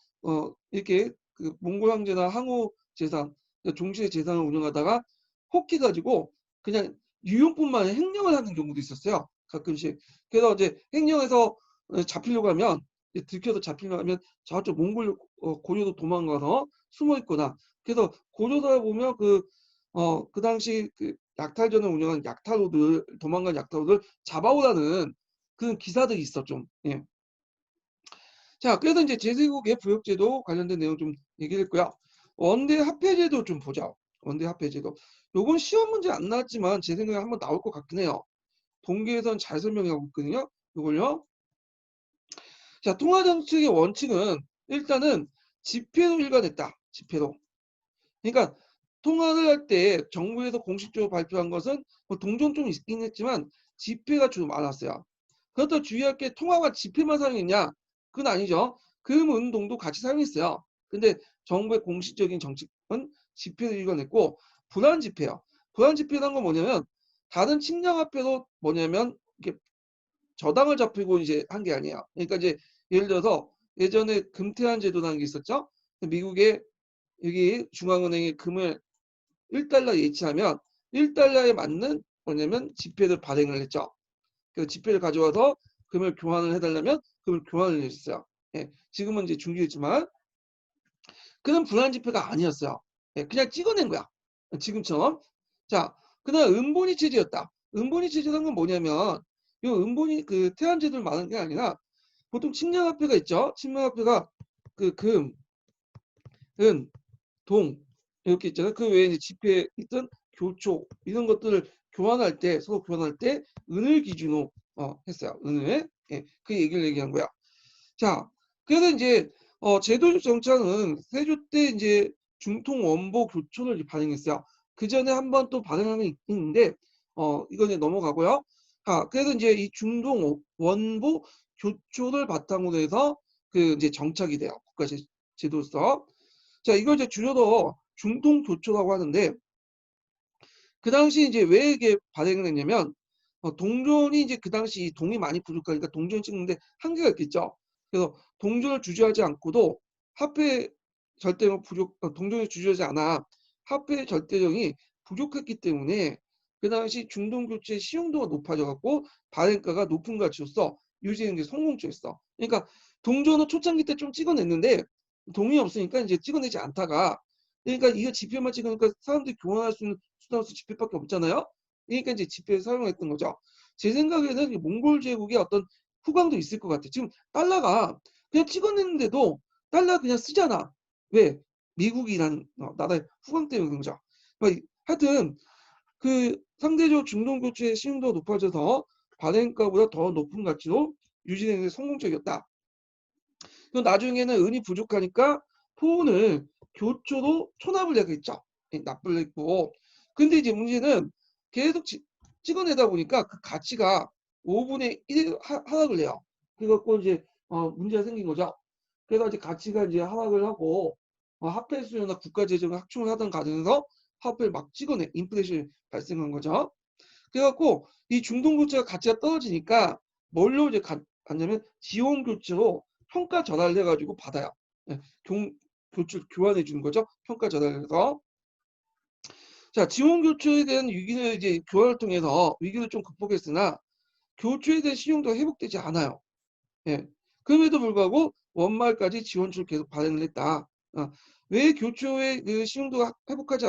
이렇게 그 몽골 황제나 항우 재산, 종실의 재산을 운영하다가 혹해가지고 그냥 유용뿐만 아니라 횡령을 하는 경우도 있었어요. 가끔씩. 그래서 이제 횡령해서 잡히려고 하면 이제 들켜서 잡히려면 저쪽 몽골 고려도 도망가서 숨어 있거나. 그래서 고려다 보면 그 당시 그 약탈전을 운영한 약탈로들 도망간 약탈로들 잡아오라는 그런 기사들이 있어 좀. 예. 자, 그래서 이제 제3국의 부역제도 관련된 내용 좀 얘기를 했고요. 원대 합해제도 좀 보자. 원대 합해제도. 요건 시험 문제 안 나왔지만 제 생각에 한번 나올 것 같긴 해요. 동계에선 잘 설명하고 있거든요. 요걸요. 자, 통화정책의 원칙은 일단은 지폐로 일관했다. 지폐로. 그러니까 통화를 할 때 정부에서 공식적으로 발표한 것은 뭐 동전 좀 있긴 했지만 지폐가 주로 많았어요. 그렇다고 주의할 게 통화가 지폐만 사용했냐? 그건 아니죠. 금, 은동도 같이 사용했어요. 근데 정부의 공식적인 정책은 지폐를 일관했고 불안지폐요. 불안지폐라는 건 뭐냐면 다른 측량화폐도 뭐냐면 이렇게 저당을 잡히고 이제 한 게 아니에요. 그러니까 이제 예를 들어서 예전에 금태환 제도라는 게 있었죠. 미국의 여기 중앙은행이 금을 1달러 예치하면 1달러에 맞는 뭐냐면 지폐를 발행을 했죠. 그 지폐를 가져와서 금을 교환을 해달라면 금을 교환을 해줬어요. 예, 지금은 이제 중지했지만 그런 불안 지폐가 아니었어요. 예, 그냥 찍어낸 거야. 지금처럼. 자, 그다음 은본위 체제였다. 은본위 체제라는 건 뭐냐면 이 은본위 그 태안제도를 말하는 게 아니라 보통 측량화폐가 있죠. 측량화폐가 그 금, 은, 동 이렇게 있잖아요. 그 외에 이제 지폐 있던 교초 이런 것들을 교환할 때 서로 교환할 때 은을 기준으로 했어요. 은을. 예, 그 얘기를 얘기한 거야. 자, 그래서 이제 제도적 정착은 세조 때 이제 중통 원보 교초를 이제 발행했어요. 그 전에 한 번 또 발행한 게 있는데 이거 이제 넘어가고요. 그래서 이제 이 중동 원보 교초를 바탕으로 해서 그 이제 정착이 돼요. 국가 제도로서. 자, 이걸 이제 줄여서 중동 교초라고 하는데 그 당시 이제 왜 이게 발행을 했냐면 동전이 이제 그 당시 동이 많이 부족하니까 동전 찍는데 한계가 있겠죠. 그래서 동전을 주저하지 않고도 화폐 절대로 동전을 주저하지 않아 화폐 절대량이 부족했기 때문에 그 당시 중동 교체 시용도가 높아져 갖고 발행가가 높은 가치로서 유지하는 게 성공적이었어. 그러니까 동전은 초창기 때 좀 찍어냈는데 동이 없으니까 이제 찍어내지 않다가 그러니까 이거 지폐만 찍으니까 사람들이 교환할 수 있는 수단으로서 지폐밖에 없잖아요. 그러니까 이제 지폐를 사용했던 거죠. 제 생각에는 몽골 제국의 어떤 후광도 있을 것 같아. 지금 달러가 그냥 찍어냈는데도 달러 그냥 쓰잖아. 왜? 미국이라는 나라의 후광 때문에 그런 거죠. 그러니까 하여튼 그 상대적으로 중동 교체의 시행도가 높아져서 발행가보다 더 높은 가치로 유지되는 데 성공적이었다. 또 나중에는 은이 부족하니까 포은을 교초로 촌합을 해야겠죠. 납부를 했고. 근데 이제 문제는 계속 찍어내다 보니까 그 가치가 5분의 1 하락을 해요. 그래갖고 이제 문제가 생긴 거죠. 그래서 이제 가치가 이제 하락을 하고 화폐 수요나 국가 재정을 확충을 하던 과정에서 화폐를 막 찍어내 인플레이션이 발생한 거죠. 그래갖고 이 중동 교체가 가치가 떨어지니까 뭘로 이제 갔냐면 지원 교체로 평가 전환을 해가지고 받아요. 예, 교체 교환해 주는 거죠. 평가 전환해서. 자, 지원 교체에 대한 위기를 이제 교환을 통해서 위기를 좀 극복했으나 교체에 대한 신용도가 회복되지 않아요. 예. 그럼에도 불구하고 원말까지 지원초를 계속 발행을 했다. 왜 교초의 그 신용도가 회복하지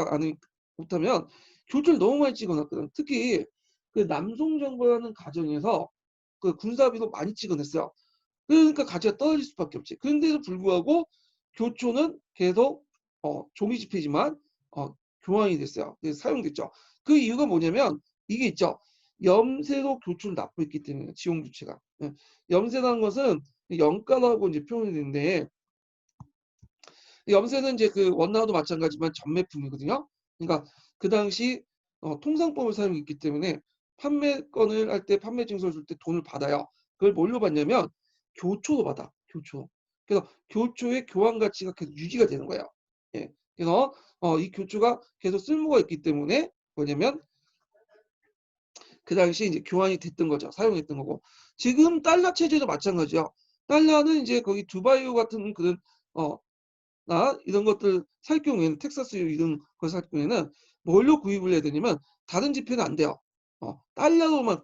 못하면 교초를 너무 많이 찍어놨거든. 특히 그 남송정부라는 가정에서 그 군사비도 많이 찍어냈어요. 그러니까 가치가 떨어질 수밖에 없지. 그런데도 불구하고 교초는 계속 종이 지폐지만 교환이 됐어요. 그래서 사용됐죠. 그 이유가 뭐냐면 이게 있죠. 염세로 교초를 납부했기 때문에 지원 교체가. 예. 염세라는 것은 영가라고 이제 표현이 되는데 염세는 이제 그 원화도 마찬가지지만 전매품이거든요. 그러니까 그 당시 통상법을 사용했기 때문에 판매권을 할 때 판매 증서를 줄 때 돈을 받아요. 그걸 뭘로 받냐면 교초로 받아. 교초. 그래서 교초의 교환 가치가 계속 유지가 되는 거예요. 예. 그래서 이 교초가 계속 쓸모가 있기 때문에 뭐냐면 그 당시 이제 교환이 됐던 거죠. 사용했던 거고. 지금 달러 체제도 마찬가지요. 달러는 이제 거기 두바이오 같은 그런 이런 것들 살 경우에는 텍사스유 이런 걸 살 경우에는 뭘로 구입을 해야 되냐면 다른 지폐는 안 돼요. 달러로만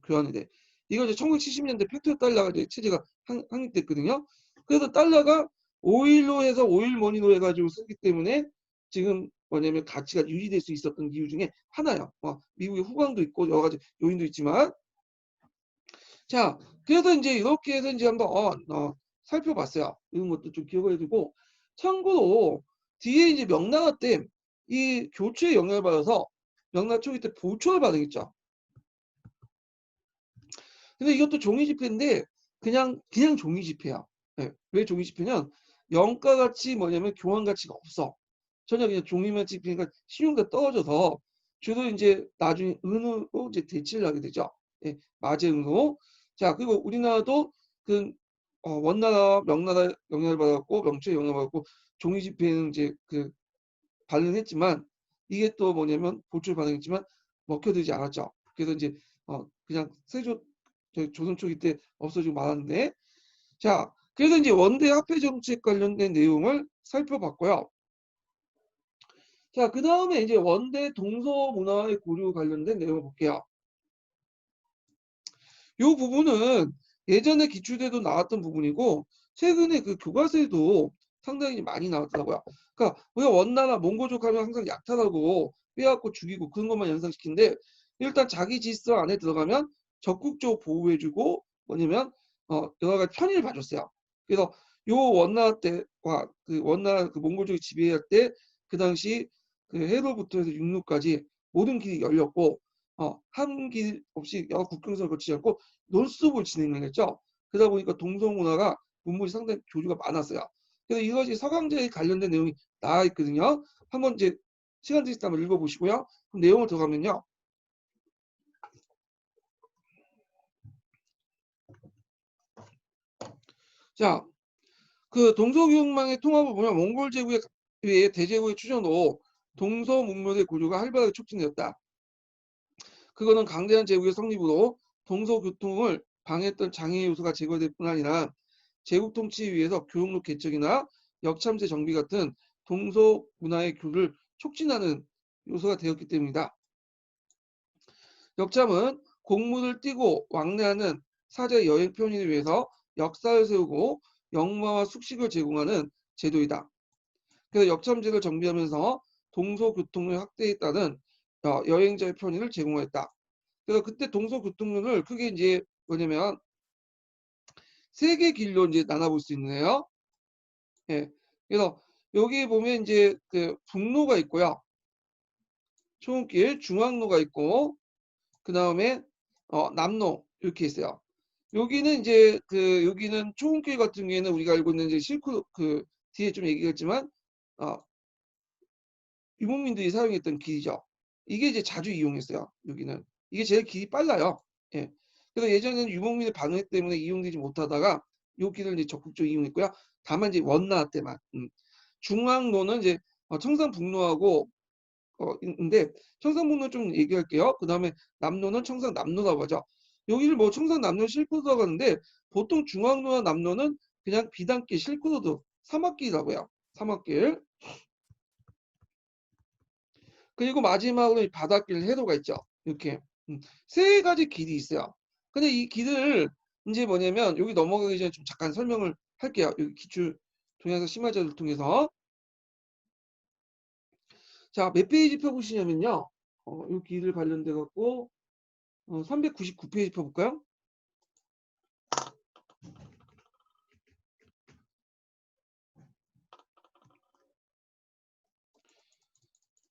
교환이 돼. 이거 이제 1970년대 페트로달러가 이제 체제가 확립됐거든요. 그래서 달러가 5일로 해서 5일 머니로 해가지고 쓰기 때문에 지금 뭐냐면 가치가 유지될 수 있었던 이유 중에 하나예요. 미국의 후광도 있고 여러 가지 요인도 있지만, 자, 그래서 이제 이렇게 해서 이제 한번 살펴봤어요. 이런 것도 좀 기억을 해두고, 참고로 뒤에 이제 명나라 때 이 교체에 영향을 받아서 명나라 초기 때 보초를 받았겠죠. 근데 이것도 종이 지폐인데 그냥 종이 지폐야. 네. 왜 종이 지폐냐? 영가 가치 뭐냐면 교환 가치가 없어. 전혀 그냥 종이만 지폐니까 신용도가 떨어져서 주로 이제 나중에 은으로 이제 대체를 하게 되죠. 예, 마제은으로. 자, 그리고 우리나라도 그 원나라, 명나라 영향을 받았고 명초에 영향을 받았고 종이 지폐는 이제 그 반응했지만 이게 또 뭐냐면 보초를 반응했지만 먹혀들지 않았죠. 그래서 이제 그냥 조선 초기 때 없어지고 말았는데, 자, 그래서 이제 원대 화폐 정책 관련된 내용을 살펴봤고요. 자, 그 다음에 이제 원대 동서 문화의 고유 관련된 내용을 볼게요. 이 부분은 예전에 기출대도 나왔던 부분이고 최근에 그 교과서에도 상당히 많이 나왔더라고요. 그러니까 우리가 원나라 몽고족 하면 항상 약탈하고 빼앗고 죽이고 그런 것만 연상시키는데, 일단 자기 질서 안에 들어가면 적극적으로 보호해주고 뭐냐면 여러 가지 편의를 봐줬어요. 그래서 요 원나라 때와 그 원나라 그 몽골족이 지배할 때 그 당시 그 해로부터 해서 육로까지 모든 길이 열렸고 한 길 없이 여러 국경선을 거치지 않고 논스톱을 진행했죠. 그러다 보니까 동서문화가 문물이 상당히 교류가 많았어요. 그래서 이것이 서강제에 관련된 내용이 나와 있거든요. 한번 이제 시간 되실 때 한번 읽어보시고요. 그럼 내용을 들어가면요. 자, 그 동서교역망의 통합을 보면 몽골 제국의 의해 대제국의 추전으로 동서문물의 고조가 활발하게 촉진되었다. 그거는 강대한 제국의 성립으로 동서교통을 방해했던 장애 요소가 제거될 뿐 아니라 제국 통치에 위해서 교역로 개척이나 역참새 정비 같은 동서 문화의 교류를 촉진하는 요소가 되었기 때문이다. 역참은 공무를 띠고 왕래하는 사제 여행 편의를 위해서 역사를 세우고 영마와 숙식을 제공하는 제도이다. 그래서 역참제를 정비하면서 동서교통의 확대에 따른 여행자의 편의를 제공했다. 그래서 그때 동서교통론을 크게 이제 뭐냐면 세 개 길로 이제 나눠볼 수 있네요. 예. 그래서 여기 보면 이제 그 북로가 있고요. 초원길, 중앙로가 있고, 그 다음에 남로 이렇게 있어요. 여기는 이제 그 여기는 초원길 같은 경우에는 우리가 알고 있는 이제 실크 그 뒤에 좀 얘기했지만 어, 유목민들이 사용했던 길이죠. 이게 이제 자주 이용했어요. 여기는 이게 제일 길이 빨라요. 예. 그래서 예전에는 유목민의 반응 때문에 이용되지 못하다가 이 길을 이제 적극적으로 이용했고요. 다만 이제 원나 때만. 중앙로는 이제 청산북로하고 인데 청산북로 좀 얘기할게요. 그 다음에 남로는 청산남로라고 하죠. 여기를 뭐 청산남로 실크로라고 하는데 보통 중앙로나 남로는 그냥 비단길 실크로드 사막길이라고 요 사막길. 그리고 마지막으로 바닷길 해도가 있죠. 이렇게 세 가지 길이 있어요. 근데 이 길을 이제 뭐냐면 여기 넘어가기 전에 좀 잠깐 설명을 할게요. 여기 기출 동영상 심화자를 통해서. 자, 몇 페이지 펴보시냐면요. 이 길을 관련돼 갖고 399페이지 펴볼까요?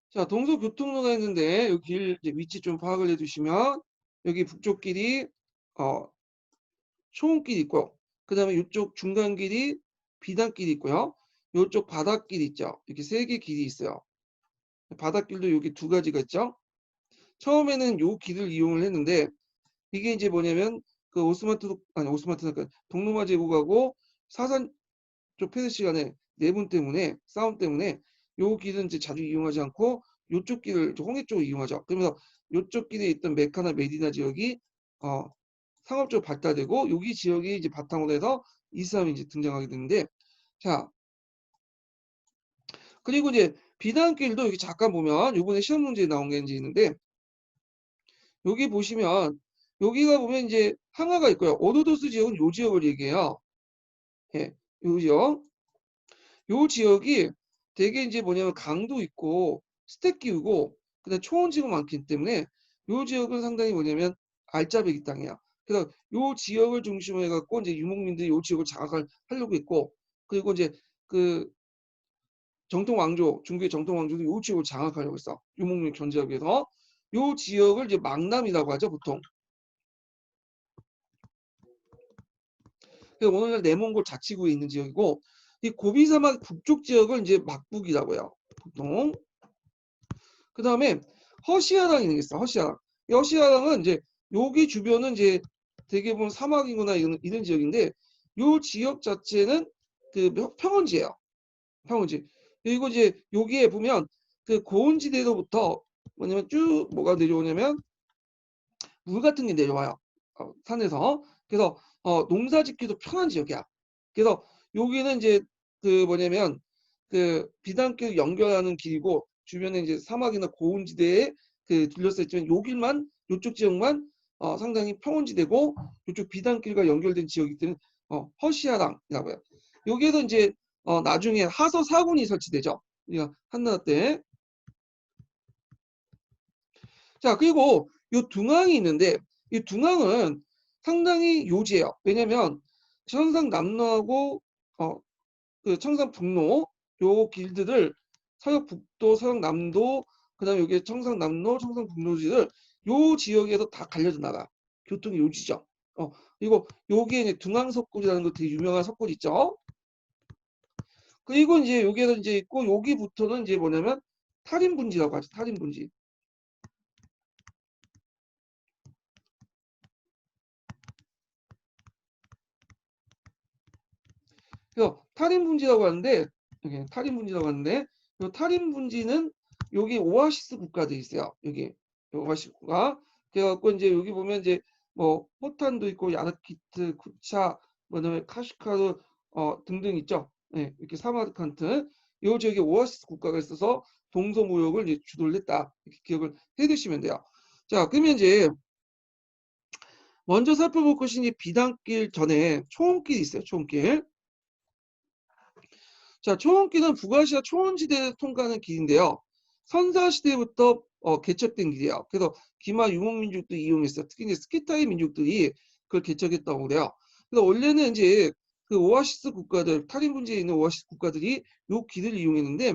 자, 동서교통로가 있는데 여기 길 이제 위치 좀 파악을 해주시면 여기 북쪽 길이 초원길이 있고, 그 다음에 이쪽 중간길이 비단길이 있고요. 이쪽 바닷길이 있죠. 이렇게 세 개 길이 있어요. 바닷길도 여기 두 가지가 있죠. 처음에는 요 길을 이용을 했는데 이게 이제 뭐냐면 그 오스만트 동로마 제국하고 사산 쪽 페르시 간의 내분 때문에 싸움 때문에 요 길은 이제 자주 이용하지 않고 요쪽 길을 홍해 쪽을 이용하죠. 그러면서 요쪽 길에 있던 메카나 메디나 지역이 어, 상업적으로 발달되고 여기 지역이 이제 바탕으로 해서 이슬람이 이제 등장하게 되는데, 자, 그리고 이제 비단길도 여기 잠깐 보면 이번에 시험 문제에 나온 게 이제 있는데 여기 보시면 여기가 보면 이제 항아가 있고요. 오도도스 지역은 요 지역을 얘기해요. 예, 요 지역. 요 지역이 되게 이제 뭐냐면 강도 있고 스택 기우고 그다음 초원지가 많기 때문에 요 지역은 상당히 뭐냐면 알짜배기 땅이야. 그래서 요 지역을 중심으로 해갖고 이제 유목민들이 요 지역을 장악하려고 했고, 그리고 이제 그 정통 왕조, 중국의 정통 왕조도 요 지역을 장악하려고 했어. 유목민 견제하기 위해서. 요 지역을 이제 망남이라고 하죠, 보통. 오늘날 내몽골 자치구에 있는 지역이고, 이 고비 사막 북쪽 지역을 이제 막북이라고 해요, 보통. 그 다음에 허시아랑이 있는 게 있어. 허시아랑. 이 허시아랑은 이제 여기 주변은 이제 되게 보면 사막이거나 이런 지역인데, 요 지역 자체는 그 평원지예요. 평원지. 그리고 이제 여기에 보면 그 고원지대로부터 뭐냐면 쭉 뭐가 내려오냐면 물 같은 게 내려와요. 산에서. 그래서 농사 짓기도 편한 지역이야. 그래서 여기는 이제 그 뭐냐면 그 비단길 연결하는 길이고, 주변에 이제 사막이나 고온지대에 그 둘러싸여 있지만 요 길만, 요쪽 지역만 상당히 평원지대고, 요쪽 비단길과 연결된 지역이기 때문에 허시아랑이라고 해요. 여기에서 이제 나중에 하서 사군이 설치되죠. 우리가 한나라 때. 자, 그리고 요 둥항이 있는데, 이 둥항은 상당히 요지예요. 왜냐면 청상남로하고 그 청상북로 요 길들을 서역북도, 서역남도, 그다음에 여기 청상남로, 청상북로지를 요 지역에서 다 갈려져 나가. 교통이 요지죠. 그리고 여기에 이제 둥항석굴이라는 거 되게 유명한 석굴 있죠. 그리고 이제 여기에서 이제 있고, 여기부터는 이제 뭐냐면 탈인분지라고 하죠. 탈인분지. 그래서 탈인분지라고 하는데, 여기 탈인분지라고 하는데, 이 탈인분지는 여기 오아시스 국가들이 있어요. 여기 오아시스 국가. 그래갖고 이제 여기 보면 이제 뭐 호탄도 있고 야르키트, 쿠차, 뭐다음에 카시카르 등등 있죠. 네, 이렇게 사마르칸트. 요 지역에 오아시스 국가가 있어서 동서무역을 이제 주도를 했다. 이렇게 기억을 해두시면 돼요. 자, 그러면 이제 먼저 살펴볼 것이 이제 비단길 전에 초원길이 있어요. 초원길. 자, 초원길은 북아시아 초원지대를 통과하는 길인데요. 선사시대부터 개척된 길이에요. 그래서 기마 유목민족도 이용했어요. 특히 이제 스키타이 민족들이 그걸 개척했다고 그래요. 그래서 원래는 이제 그 오아시스 국가들, 탈인 분지에 있는 오아시스 국가들이 요 길을 이용했는데,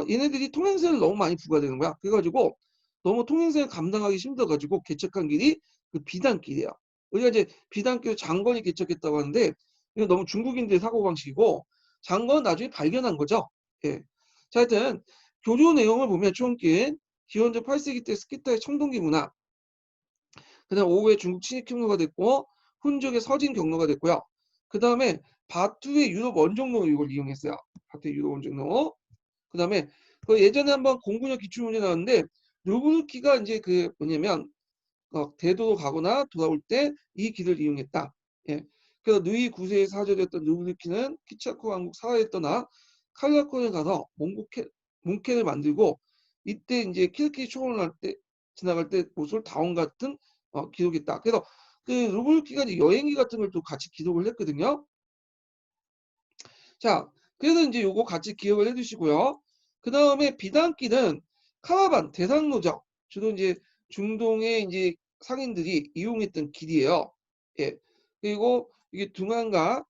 얘네들이 통행세를 너무 많이 부과되는 거야. 그래가지고 너무 통행세를 감당하기 힘들어가지고 개척한 길이 그 비단길이에요. 우리가 이제 비단길 장건이 개척했다고 하는데, 이거 너무 중국인들의 사고방식이고, 장건 나중에 발견한 거죠. 예. 자, 하여튼 교류 내용을 보면 초원길 기원전 8세기 때 스키타의 청동기 문화, 그다음 오후에 중국 침입 경로가 됐고, 훈족의 서진 경로가 됐고요. 그 다음에 바투의 유럽 원종로 이걸 이용했어요. 바투의 유럽 원종로. 그 다음에 그 예전에 한번 공군역 기출문제 나왔는데, 루브르키가 이제 그 뭐냐면 대도로 가거나 돌아올 때 이 길을 이용했다. 예. 그래서 누이 9세에 사절이었던 루브르키는 키차코 왕국 사하에 떠나 칼라콘에 가서 몽케를 만들고, 이때 이제 키르키 초원을 할 때 지나갈 때 모술 다운 같은 기록했다. 그래서 그 루브르키가 이제 여행기 같은 걸 또 같이 기록을 했거든요. 자, 그래서 이제 요거 같이 기억을 해두시고요. 그 다음에 비단길은 카라반 대상로죠. 주로 이제 중동의 이제 상인들이 이용했던 길이에요. 예. 그리고 이게 둥한과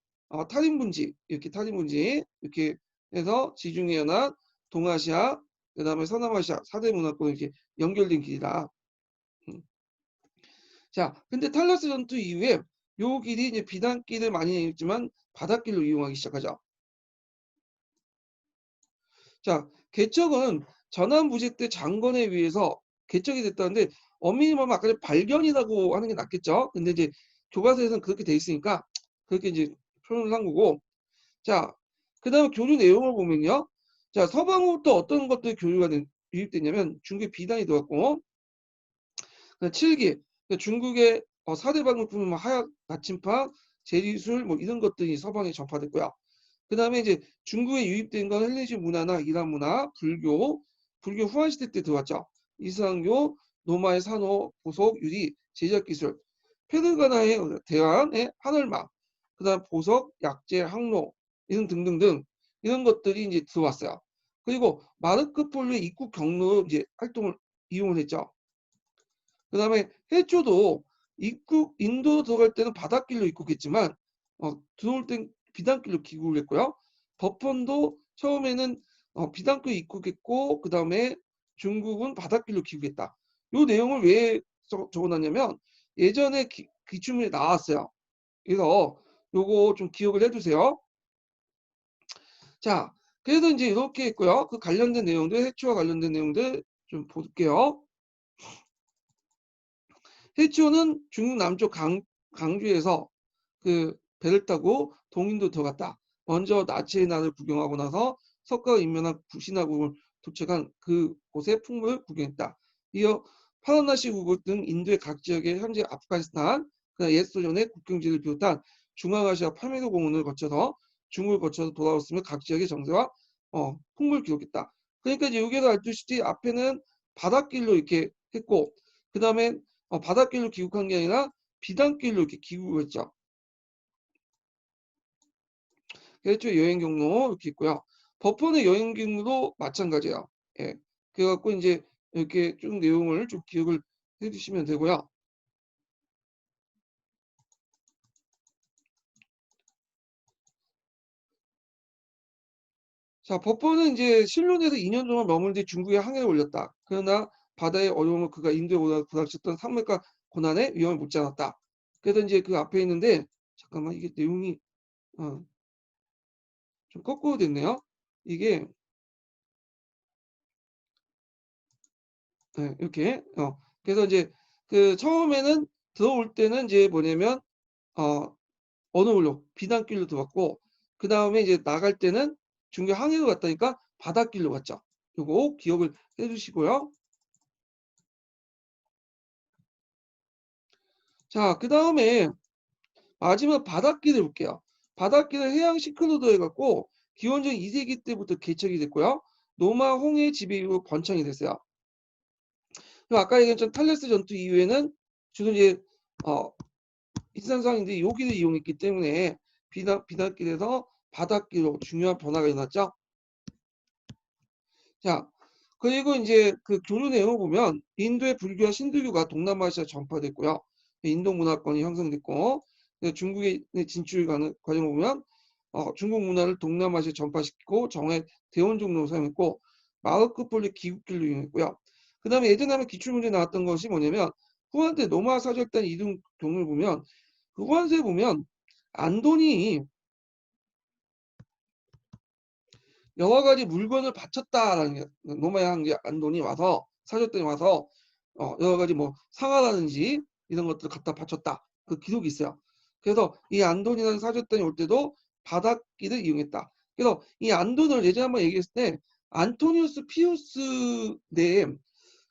탈인분지, 이렇게 탈인분지 이렇게 해서 지중해 연안, 동아시아, 그 다음에 서남아시아 4대 문화권 이렇게 연결된 길이다. 자, 근데 탈라스 전투 이후에 요 길이 이제 비단길을 많이 이용했지만 바닷길로 이용하기 시작하죠. 자, 개척은 전환부직 때 장건에 의해서 개척이 됐다는데, 엄밀히 말하면 아까 발견이라고 하는 게 낫겠죠. 근데 이제 교과서에서는 그렇게 돼 있으니까 그렇게 이제 표현을 한 거고. 자, 그 다음에 교류 내용을 보면요. 자, 서방으로부터 어떤 것들이 유입됐냐면 중국의 비단이 들어왔고, 7기 중국의 4대 방울품, 하약, 나침파, 제리술 뭐 이런 것들이 서방에 전파됐고요. 그 다음에 이제 중국에 유입된 건 헬레니즘 문화나 이란 문화, 불교 후한 시대 때 들어왔죠. 이슬람교, 노마의 산호, 보석, 유리 제작 기술, 페르가나의 대왕의 하늘막, 그다음 보석, 약재, 항로 이런 등등등 이런 것들이 이제 들어왔어요. 그리고 마르코 폴로의 입국 경로 이제 활동을 이용을 했죠. 그다음에 해초도 입국 인도 들어갈 때는 바닷길로 입국했지만 들어올 땐 비단길로 귀국을 했고요. 버펀도 처음에는 비단길로 입국했고 그다음에 중국은 바닷길로 귀국했다. 요 내용을 왜 적어놨냐면 예전에 기출문에 나왔어요. 그래서 요거 좀 기억을 해두세요. 자, 그래서 이제 이렇게 했고요. 그 관련된 내용들, 해초와 관련된 내용들 좀 볼게요. 해초는 중국 남쪽 강주에서 그 배를 타고 동인도 들어갔다. 먼저 나치의 난을 구경하고 나서 석가가 인면한 구시나국을 도착한 그곳의 풍물을 구경했다. 이어 파라나시 국을 등 인도의 각 지역의 현재 아프가니스탄, 옛 소련의 국경지를 비롯한 중앙아시아 팔메도 공원을 거쳐서 중국을 거쳐서 돌아왔으며 각 지역의 정세와 풍물을 기록했다. 그러니까 이제 여기에서 알듯이 앞에는 바닷길로 이렇게 했고 그 다음에 바닷길로 귀국한 게 아니라 비단길로 이렇게 귀국을 했죠. 그래서 여행 경로 이렇게 있고요. 버펀의 여행 경로도 마찬가지예요. 예. 그래갖고 이제 이렇게 쭉 내용을 좀 기억을 해주시면 되고요. 자, 버펀은 이제 실론에서 2년 동안 머문 뒤 중국에 항해를 올렸다. 그러나 바다의 어려움을 그가 인도에 오다 부닥쳤던 산맥과 고난에 위험을 묻지 않았다. 그래서 이제 그 앞에 있는데 잠깐만 이게 내용이 좀 거꾸로 됐네요. 이게 네, 이렇게 그래서 이제 그 처음에는 들어올 때는 이제 뭐냐면 어 어느 걸로 비단길로 들어갔고 그 다음에 이제 나갈 때는 중교 항해로 갔다니까 바닷길로 갔죠. 요거 기억을 해주시고요. 자, 그 다음에 마지막 바닷길을 볼게요. 바닷길은 해양 시크로드 해갖고 기원전 2세기 때부터 개척이 됐고요. 노마 홍해 지배 이후 번창이 됐어요. 그리고 아까 얘기했던 탈레스 전투 이후에는 주로 이제 일산상인데 여기를 이용했기 때문에 비단길에서 바닷길로 중요한 변화가 일어났죠. 자, 그리고 이제 그 교류 내용을 보면 인도의 불교와 신두교가 동남아시아 전파됐고요. 인도 문화권이 형성됐고 중국의 진출 과정을 보면 중국 문화를 동남아시아에 전파시키고 정회 대원종로로 사용했고 마르코폴리 기국길로 이용했고요. 그 다음에 예전에 한번 기출문제 나왔던 것이 뭐냐면 후한테 노마 사절단 이동 경로를 보면 그 후한세에 보면 안돈이 여러 가지 물건을 바쳤다라는 게 노마의 한게 안돈이 와서 사절단이 와서 여러 가지 뭐 상하라든지 이런 것들을 갖다 바쳤다. 그 기록이 있어요. 그래서 이 안돈이라는 사절단이 올 때도 바닷길을 이용했다. 그래서 이 안돈을 예전에 한번 얘기했을 때 안토니우스 피우스 내에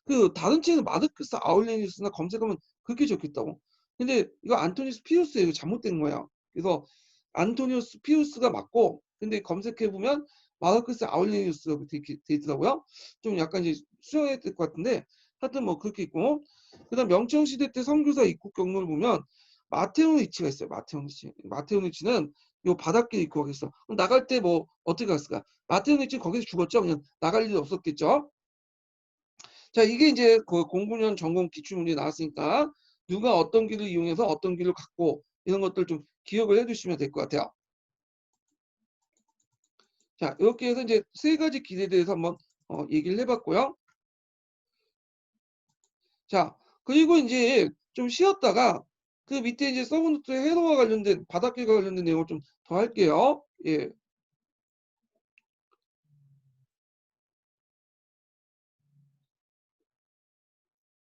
그 다른 책은 마르크스 아울레니우스나 검색하면 그렇게 적혀있다고. 근데 이거 안토니우스 피우스예요. 이거 잘못된 거예요. 그래서 안토니우스 피우스가 맞고 근데 검색해보면 마르크스 아울레니우스라고 돼 있더라고요. 좀 약간 이제 수정해야 될 것 같은데 하여튼 뭐 그렇게 있고 그다음 명청시대 때 선교사 입국 경로를 보면 마테오니치가 있어요. 마테오니치. 마테오니치는 요 바닷길 입국하겠어. 그럼 나갈 때 뭐 어떻게 갔을까? 마테오니치 거기서 죽었죠. 그냥 나갈 일이 없었겠죠. 자, 이게 이제 그 09년 전공 기출문제 나왔으니까 누가 어떤 길을 이용해서 어떤 길을 갔고 이런 것들 좀 기억을 해두시면 될 것 같아요. 자, 이렇게 해서 이제 세 가지 길에 대해서 한번 얘기를 해봤고요. 자, 그리고 이제 좀 쉬었다가 그 밑에 이제 서브노트에 해로와 관련된 바닷길과 관련된 내용을 좀 더 할게요. 예.